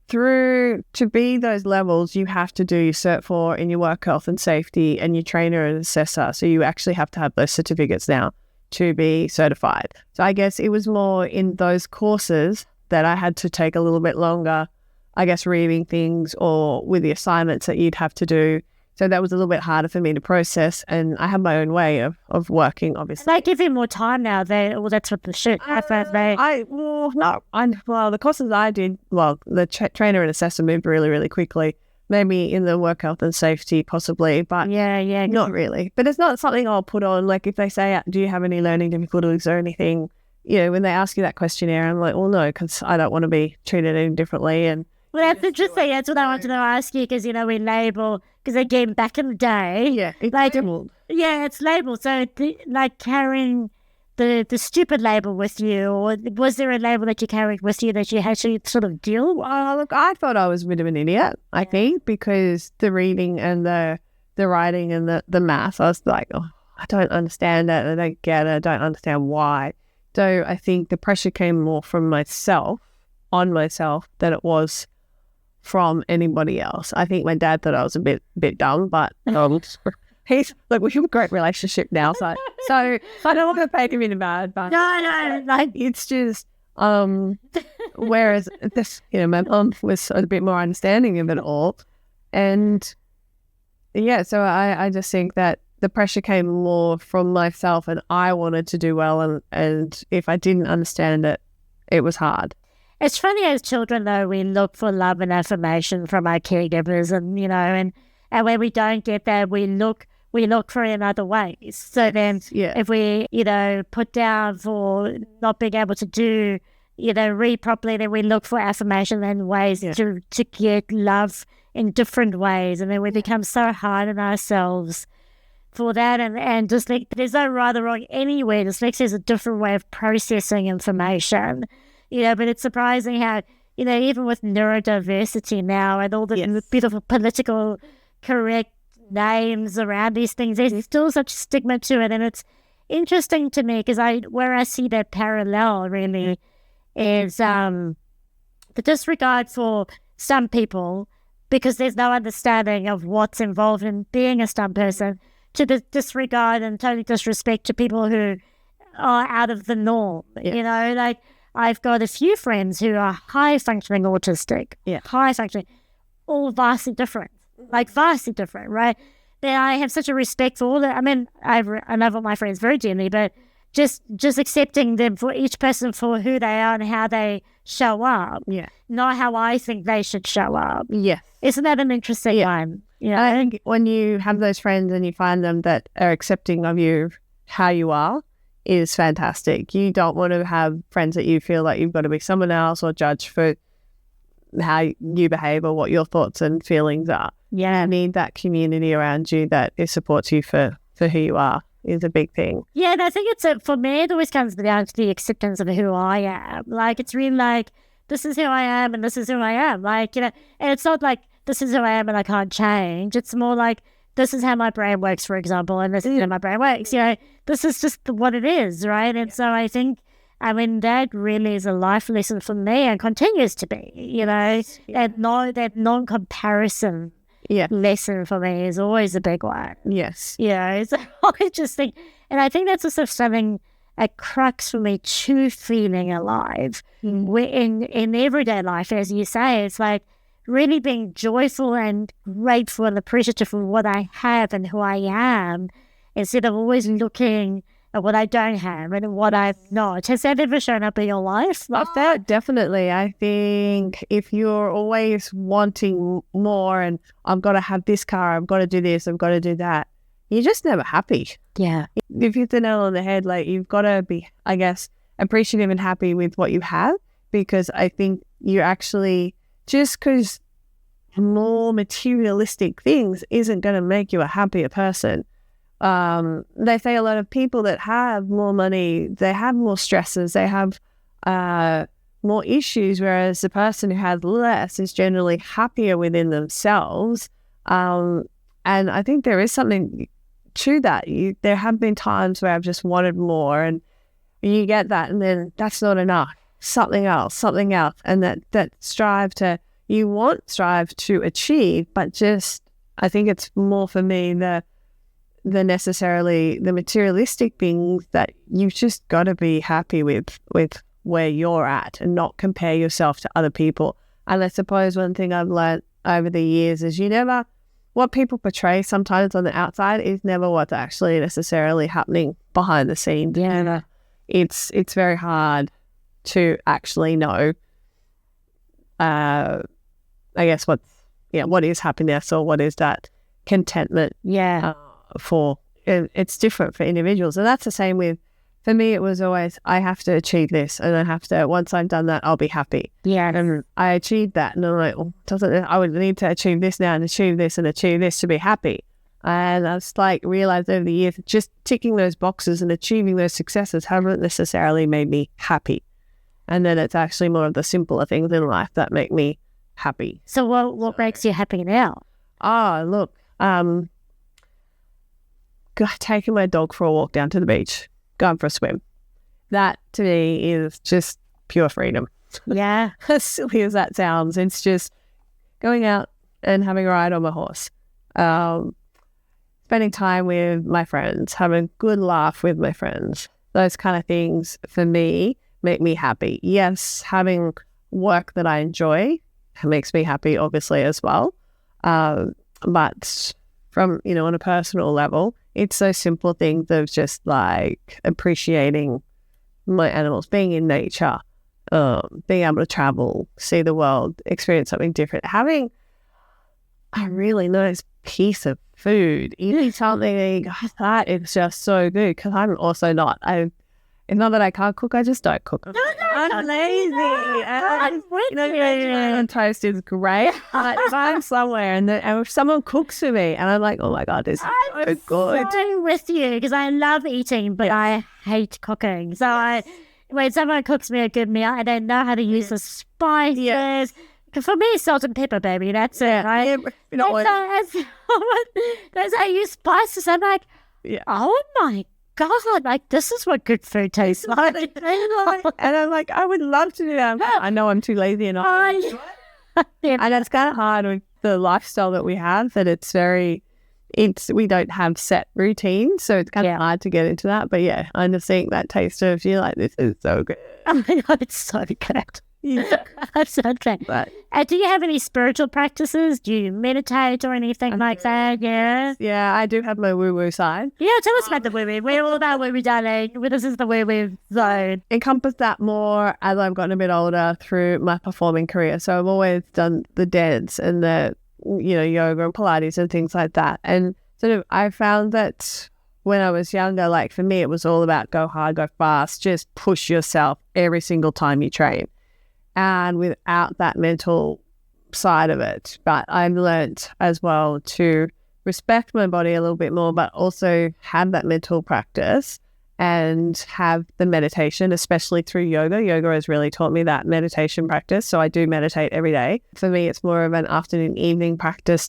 To be those levels, you have to do your Cert 4 in your work health and safety and your trainer and assessor. So you actually have to have those certificates now to be certified. So I guess it was more in those courses that I had to take a little bit longer, I guess, reading things or with the assignments that you'd have to do. So that was a little bit harder for me to process, and I have my own way of working, obviously. They give you more time now. That's what the shit happens. The courses I did, the trainer and assessor moved really, really quickly. Maybe in the work health and safety, possibly, but yeah, not really. But it's not something I'll put on. Like if they say, "Do you have any learning difficulties or anything?" When they ask you that questionnaire, I'm like, "Well, no, because I don't want to be treated any differently." And well, that's interesting. That's what I wanted to ask you because we label. Because again, back in the day, it's labeled. Yeah, it's labeled. So, carrying the stupid label with you, or was there a label that you carried with you that you had to sort of deal with? Look, I thought I was a bit of an idiot, I think, because the reading and the writing and the math, I was like, oh, I don't understand it. I don't get it. I don't understand why. So I think the pressure came more from myself, than it was from anybody else. I think my dad thought I was a bit dumb, but we have a great relationship now, so I don't want to make him in a bad, but no, it's just whereas this, my mom was a bit more understanding of it all, and so I just think that the pressure came more from myself, and I wanted to do well, and if I didn't understand it, it was hard. It's funny as children, though, we look for love and affirmation from our caregivers, and and when we don't get that, we look for it in other ways. So then, if we put down for not being able to do read properly, then we look for affirmation and ways to get love in different ways, and then we become so hard on ourselves for that. And just like there's no right or wrong anywhere. Dyslexia is a different way of processing information. But it's surprising how, even with neurodiversity now and all the beautiful political correct names around these things, there's still such stigma to it. And it's interesting to me because where I see that parallel really is the disregard for some people because there's no understanding of what's involved in being a stunt person, to the disregard and total disrespect to people who are out of the norm. I've got a few friends who are high-functioning autistic, high-functioning, all vastly different, right? Then I have such a respect for all that. I mean, I love all my friends very dearly, but just accepting them for each person for who they are and how they show up, not how I think they should show up. Yeah. Isn't that an interesting one? I think when you have those friends and you find them that are accepting of you, how you are, is fantastic. You don't want to have friends that you feel like you've got to be someone else or judge for how you behave or what your thoughts and feelings are. Yeah. You need that community around you that supports you for who you are is a big thing. Yeah, and I think for me, it always comes down to the acceptance of who I am. It's really like, this is who I am and this is who I am. And it's not like, this is who I am and I can't change. It's more like, this is how my brain works, for example, and this is how my brain works. This is just what it is, right? And so I think, that really is a life lesson for me and continues to be, that non-comparison lesson for me is always a big one. Yes. So I just think, and I think that's also something, a crux for me to feeling alive. In everyday life, as you say, it's like, really being joyful and grateful and appreciative for what I have and who I am, instead of always looking at what I don't have and what I've not. Has that ever shown up in your life like that? Definitely. I think if you're always wanting more and I've got to have this car, I've got to do this, I've got to do that, you're just never happy. Yeah. If you hit the nail on the head, you've got to be, I guess, appreciative and happy with what you have, because I think you're actually, just because more materialistic things isn't going to make you a happier person. They say a lot of people that have more money, they have more stresses, they have more issues, whereas the person who has less is generally happier within themselves. And I think there is something to that. There have been times where I've just wanted more, and you get that, and then that's not enough. Something else, and that strive to achieve, but just I think it's more for me the necessarily the materialistic things that you've just got to be happy with where you're at and not compare yourself to other people. And I suppose one thing I've learned over the years is what people portray sometimes on the outside is never what's actually necessarily happening behind the scenes. Yeah. It's very hard to actually know, I guess what is happiness or what is that contentment. Yeah. It's different for individuals. And that's the same with, for me, it was always, I have to achieve this, and once I've done that, I'll be happy. Yeah. And I achieved that, and I'm like, I would need to achieve this now and achieve this to be happy. And I was like, realized over the years, just ticking those boxes and achieving those successes haven't necessarily made me happy. And then it's actually more of the simpler things in life that make me happy. So what makes you happy now? Oh, look, taking my dog for a walk down to the beach, going for a swim. That to me is just pure freedom. Yeah. As silly as that sounds, it's just going out and having a ride on my horse. Spending time with my friends, having a good laugh with my friends. Those kind of things for me make me happy. Yes, having work that I enjoy makes me happy, obviously, as well. But from, on a personal level, it's those simple things of just like appreciating my animals, being in nature, being able to travel, see the world, experience something different, having a really nice piece of food, eating something that is just so good, because I'm also not. It's not that I can't cook, I just don't cook. I'm lazy. On toast is great. But if I'm somewhere and if someone cooks for me and I'm like, oh my God, this is so good. I'm with you, because I love eating, but I hate cooking. So when someone cooks me a good meal, I don't know how to use the spices. Yes. For me, salt and pepper, baby. That's it. That's how I use spices. I'm like, oh my God, like this is what good food tastes like. And I'm like, I would love to do that. I know I'm too lazy and and it's kind of hard with the lifestyle that we have, that we don't have set routines, so it's kind of hard to get into that. But yeah, I just think that taste of you, like, this is so good. Oh my God, it's so good. Yeah. Absolutely. But do you have any spiritual practices? Do you meditate or anything like that? Yeah. Yeah, I do have my woo-woo side. Yeah, tell us about the woo-woo. We're all about woo-woo, darling. This is the woo-woo zone. Encompass that more as I've gotten a bit older through my performing career. So I've always done the dance and the, yoga and Pilates and things like that. And sort of I found that when I was younger, like for me, it was all about go hard, go fast, just push yourself every single time you train. And without that mental side of it. But I've learnt as well to respect my body a little bit more, but also have that mental practice and have the meditation, especially through yoga. Yoga has really taught me that meditation practice. So I do meditate every day. For me, it's more of an afternoon, evening practice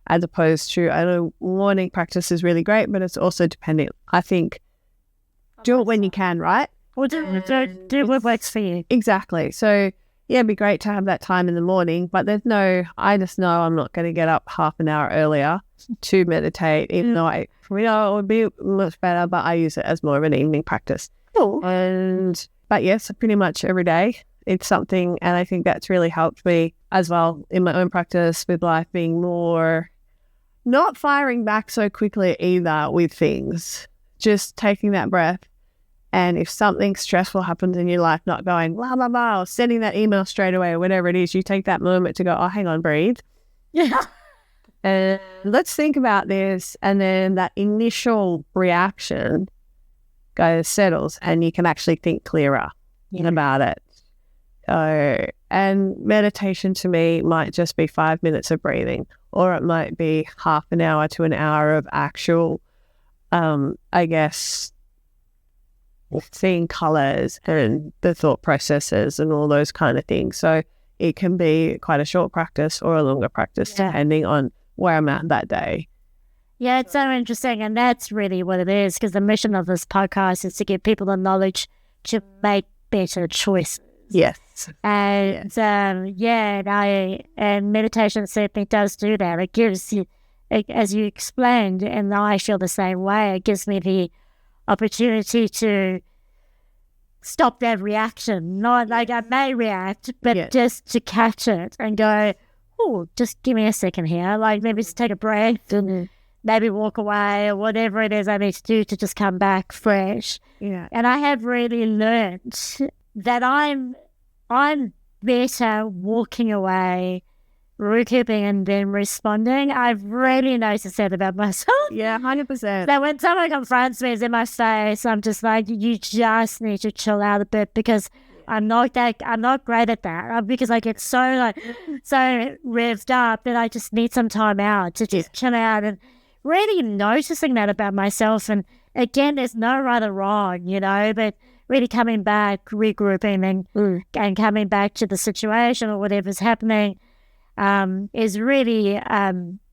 as opposed to, I know morning practice is really great, but it's also dependent. I think do it when you can, right? Or do what works for you. Exactly. So yeah, it'd be great to have that time in the morning, but I just know I'm not going to get up half an hour earlier to meditate, even though it would be much better, but I use it as more of an evening practice. Cool. But yes, pretty much every day it's something, and I think that's really helped me as well in my own practice with life, being more not firing back so quickly either with things, just taking that breath. And if something stressful happens in your life, not going blah, blah, blah, or sending that email straight away or whatever it is, you take that moment to go, oh, hang on, breathe. Yeah. And let's think about this. And then that initial reaction settles, and you can actually think clearer about it. And And meditation to me might just be 5 minutes of breathing, or it might be half an hour to an hour of actual, I guess, seeing colors and the thought processes and all those kind of things. So it can be quite a short practice or a longer practice, depending on where I'm at that day. Yeah, it's so interesting. And that's really what it is, because the mission of this podcast is to give people the knowledge to make better choices. Yes. And and meditation certainly does do that. It gives you, as you explained, and I feel the same way, it gives me the opportunity to stop that reaction. Not like I may react, but just to catch it and go, oh, just give me a second here. Like maybe just take a breath and maybe walk away or whatever it is I need to do to just come back fresh. Yeah. And I have really learned that I'm better walking away, recouping, and then responding. I've really noticed that about myself. Yeah, 100%. That when someone confronts me in my face, I'm just like, you just need to chill out a bit, because I'm not great at that. Because I get so revved up that I just need some time out to just chill out, and really noticing that about myself. And again, there's no right or wrong, but really coming back, regrouping, and coming back to the situation or whatever's happening is really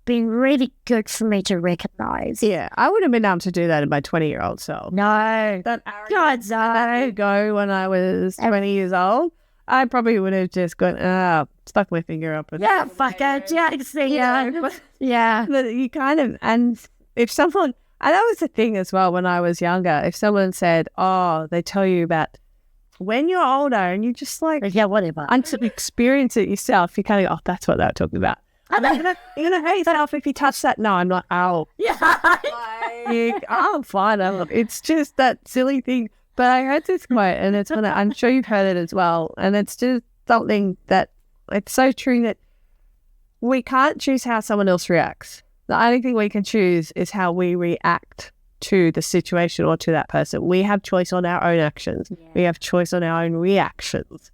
been really good for me to recognize. Yeah, I would have been able to do that in my 20-year-old self. No. That God, no. Go when I was 20 years old, I probably would have just gone, stuck my finger up. And fuck it. Yeah. But you kind of, and if someone, and that was the thing as well when I was younger, if someone said, they tell you about when you're older and you just like, whatever, until experience it yourself, you kind of go, that's what they were talking about. You're gonna hate yourself if you touch that. No, I'm not. Yeah. I'm fine. It's just that silly thing. But I heard this quote, and it's one that I'm sure you've heard it as well. And it's just something that it's so true that we can't choose how someone else reacts. The only thing we can choose is how we react to the situation or to that person. We have choice on our own actions. Yeah. We have choice on our own reactions.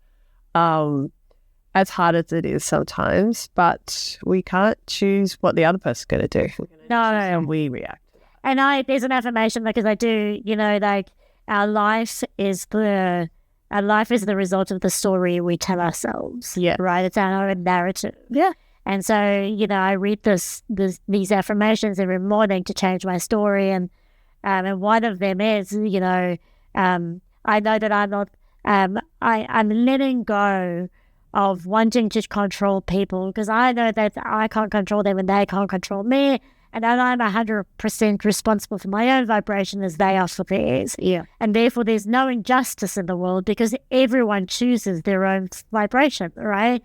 As hard as it is sometimes, but we can't choose what the other person's going to do. No. And we react. And there's an affirmation, because I do, like our life is the result of the story we tell ourselves. Yeah. Right? It's our own narrative. Yeah. And so, I read these affirmations every morning to change my story. And one of them is, I know that I'm not, I'm letting go of wanting to control people, because I know that I can't control them and they can't control me. And I'm 100% responsible for my own vibration as they are for theirs. Yeah. And therefore, there's no injustice in the world, because everyone chooses their own vibration, right?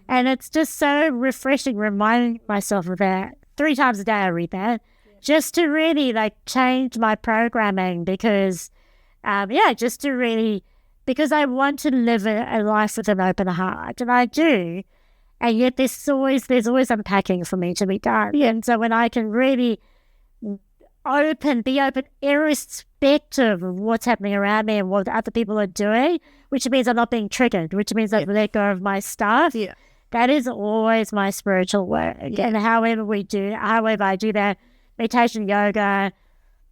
And it's just so refreshing reminding myself of that. 3 times a day I read that, just to really change my programming, because, just to really, because I want to live a life with an open heart, and I do. And yet there's always unpacking for me to be done. Yeah. And so when I can really be open, irrespective of what's happening around me and what other people are doing, which means I'm not being triggered, which means I've let go of my stuff. Yeah. That is always my spiritual work. Yeah. And however I do that, meditation, yoga,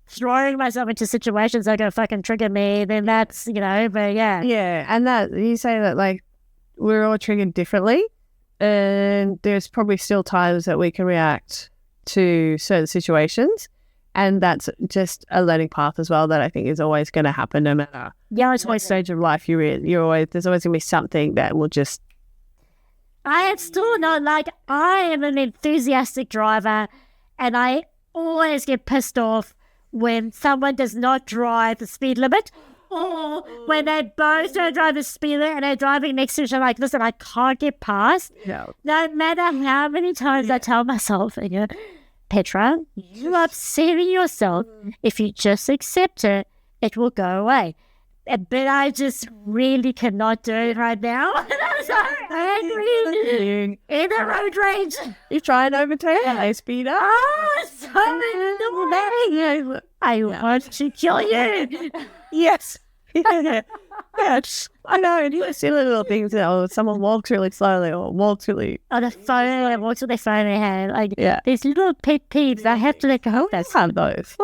throwing myself into situations that are going to fucking trigger me, then that's, but yeah. Yeah, and that, you say that, we're all triggered differently, and there's probably still times that we can react to certain situations, and that's just a learning path as well that I think is always going to happen no matter what stage of life you're in. There's always going to be something that will just... I am still not, I am an enthusiastic driver, and I always get pissed off when someone does not drive the speed limit, or when they both don't drive the speed limit and they're driving next to each other. Listen, I can't get past. No. No matter how many times I tell myself, Petra, you're upsetting yourself. If you just accept it, it will go away. But I just really cannot do it right now. And I'm so angry in the road rage. You try and overtake and they speed up. I want to kill you. Yes. Yeah. Yes, I know. And you see little things that someone walks really slowly or walks really. Oh, the phone, walks with their phone in their hand. Like, Yeah. these little pet peeves, I have to let go of that. Have those.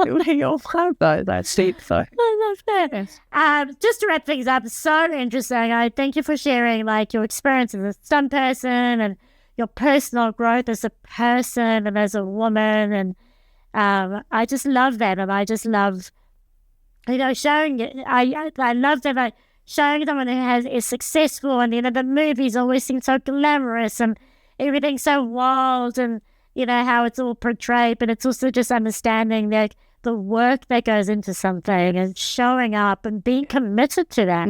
We all have those. I see. So I love that. Just to wrap things up, so interesting. I thank you for sharing like your experience as a stunt person and your personal growth as a person and as a woman. And I just love that. And I just love, showing it. I love that. Showing someone who is successful, and the movies always seem so glamorous and everything's so wild, and how it's all portrayed. But it's also just understanding that the work that goes into something and showing up and being committed to that.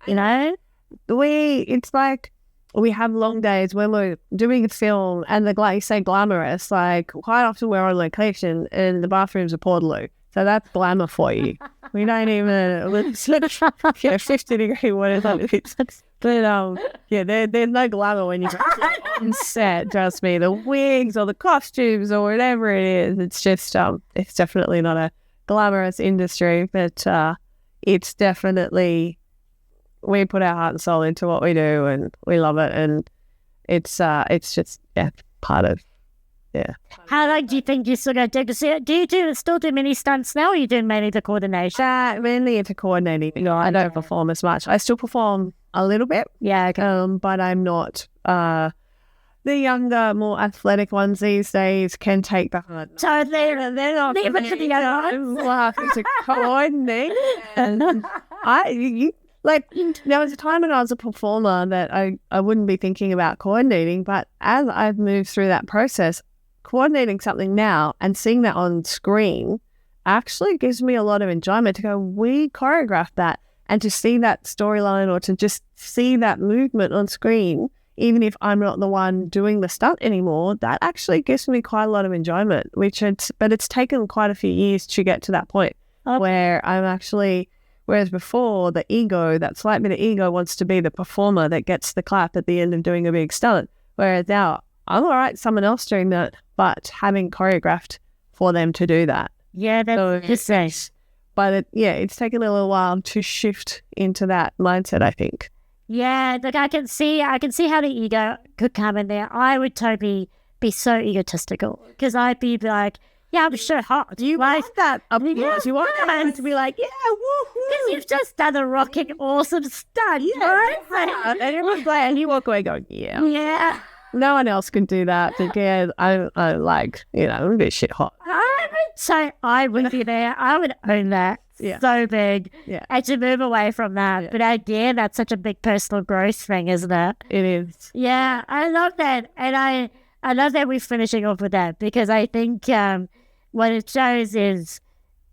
It's like we have long days when we're doing a film, and you say glamorous. Like quite often we're on location and the bathrooms are Portaloo. So that's glamour for you. We don't even 50-degree whatever it is. But there's no glamour when you're on set. Trust me, the wigs or the costumes or whatever it is. It's just it's definitely not a glamorous industry, but it's definitely we put our heart and soul into what we do, and we love it, and it's just part of. Yeah. How long do you think you're still going to do? Do you still do many stunts now, or are you doing mainly the coordination? Mainly into coordinating. I don't perform as much. I still perform a little bit. Yeah. Okay. But I'm not. The younger, more athletic ones these days can take the hunt. So they're not even to the other ones. To coordinate. And there was a time when I was a performer that I wouldn't be thinking about coordinating, but as I've moved through that process, coordinating something now and seeing that on screen actually gives me a lot of enjoyment to go, we choreographed that, and to see that storyline or to just see that movement on screen, even if I'm not the one doing the stunt anymore, that actually gives me quite a lot of enjoyment, but it's taken quite a few years to get to that point where I'm actually, whereas before that slight bit of ego wants to be the performer that gets the clap at the end of doing a big stunt, whereas now I'm all right, someone else doing that, but having choreographed for them to do that. Yeah, that's just nice. But it's taken a little while to shift into that mindset, I think. Yeah, look, I can see how the ego could come in there. I would totally be so egotistical because I'd be like, yeah, I'm so hot. Do you want that? Yeah, you want that to be like, yeah, woohoo. Because you've just done a rocking awesome stunt, right? And everyone's like, and you walk away going, yeah. Yeah. No one else can do that because I'm like, I'm a bit shit hot. I would be there. I would own that so big. Yeah. And to move away from that. Yeah. But again, that's such a big personal growth thing, isn't it? It is. Yeah, I love that. And I love that we're finishing off with that because I think what it shows is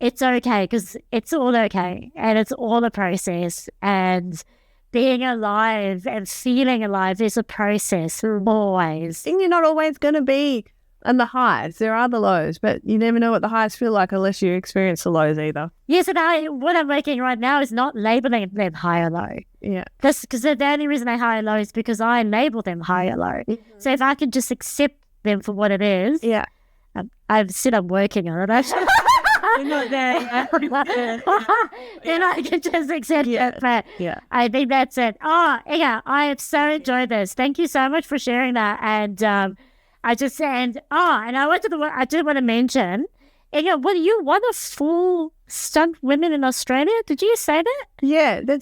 it's okay because it's all okay and it's all a process, and being alive and feeling alive is a process always. And you're not always going to be on the highs. There are the lows, but you never know what the highs feel like unless you experience the lows either. Yes, and what I'm making right now is not labeling them high or low. Yeah. Because the only reason they're high or low is because I label them high or low. Mm-hmm. So if I can just accept them for what it is, I've said I'm working on it actually. You're not there yet. Then I can just accept it. But I think that's it. Oh, Inge, I have so enjoyed this. Thank you so much for sharing that. And I did want to mention, Inge, well, you one of 4 stunt women in Australia. Did you say that? Yeah, there's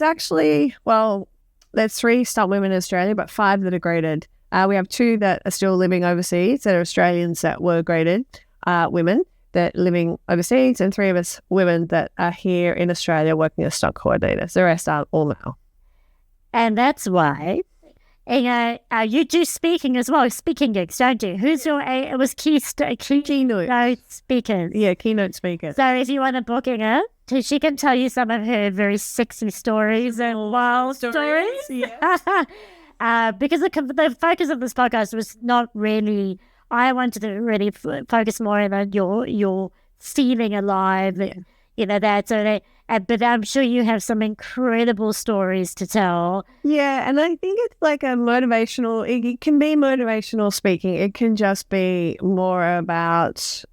3 stunt women in Australia, but 5 that are graded. We have 2 that are still living overseas that are Australians that were graded women that living overseas, and 3 of us women that are here in Australia working as stunt coordinators. The rest are all male. And that's why, you do speaking as well, speaking gigs, don't you? Who's your, it was keynote speakers. Yeah, keynote speakers. So if you want to book her, she can tell you some of her very sexy stories and wild stories. Yeah. Because the focus of this podcast was not really, I wanted to really focus more on your feeling alive, and, that sort of. But I'm sure you have some incredible stories to tell. Yeah, and I think it's like a motivational. It can be motivational speaking. It can just be more about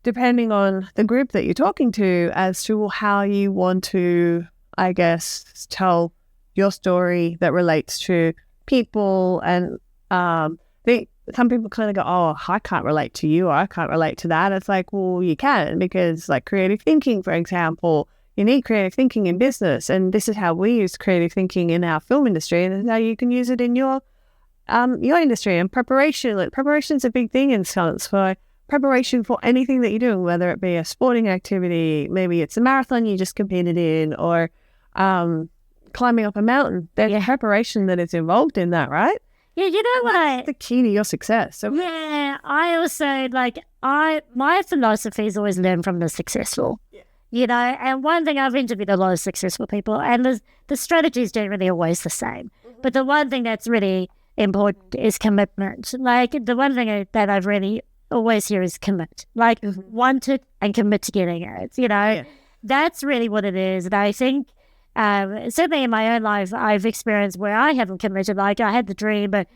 depending on the group that you're talking to as to how you want to, I guess, tell your story that relates to people. And some people kind of go, oh, I can't relate to you, or I can't relate to that. It's like, well, you can, because like creative thinking, for example, you need creative thinking in business. And this is how we use creative thinking in our film industry, and how you can use it in your industry. And preparation, like preparation is a big thing in stunts, for preparation for anything that you're doing, whether it be a sporting activity, maybe it's a marathon you just competed in, or climbing up a mountain. There's preparation that is involved in that, right? Yeah, you know what? That's the key to your success. So, yeah, I also my philosophy is always learn from the successful. Yeah. You know, and one thing, I've interviewed a lot of successful people, and the strategy is generally always the same. Mm-hmm. But the one thing that's really important is commitment. Like the one thing that I've really always hear is commit. Like want it and commit to getting it. You know, that's really what it is. And I think certainly in my own life, I've experienced where I haven't committed. Like I had the dream, but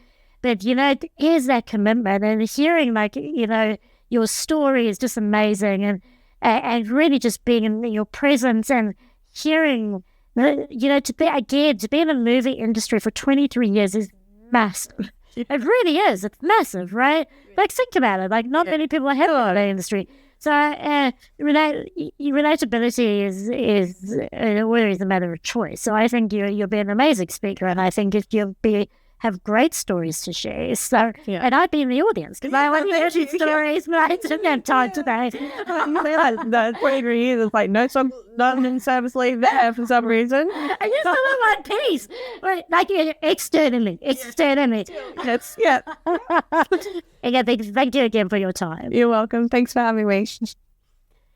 you know, here's that commitment, and hearing like, you know, your story is just amazing, and really just being in your presence and hearing, you know, to be in the movie industry for 23 years is massive. It really is. It's massive, right? Like think about it. Like not many people have in the industry. So relatability is always a matter of choice. So I think you'll be an amazing speaker, and I think if you'll have great stories to share. So and I'd be in the audience because I want to hear these stories, but I didn't have time today. That's 23 years. It's like no service leave there for some reason. I just don't want peace, but like externally. Yes, yeah. Again, thank you again for your time. You're welcome. Thanks for having me.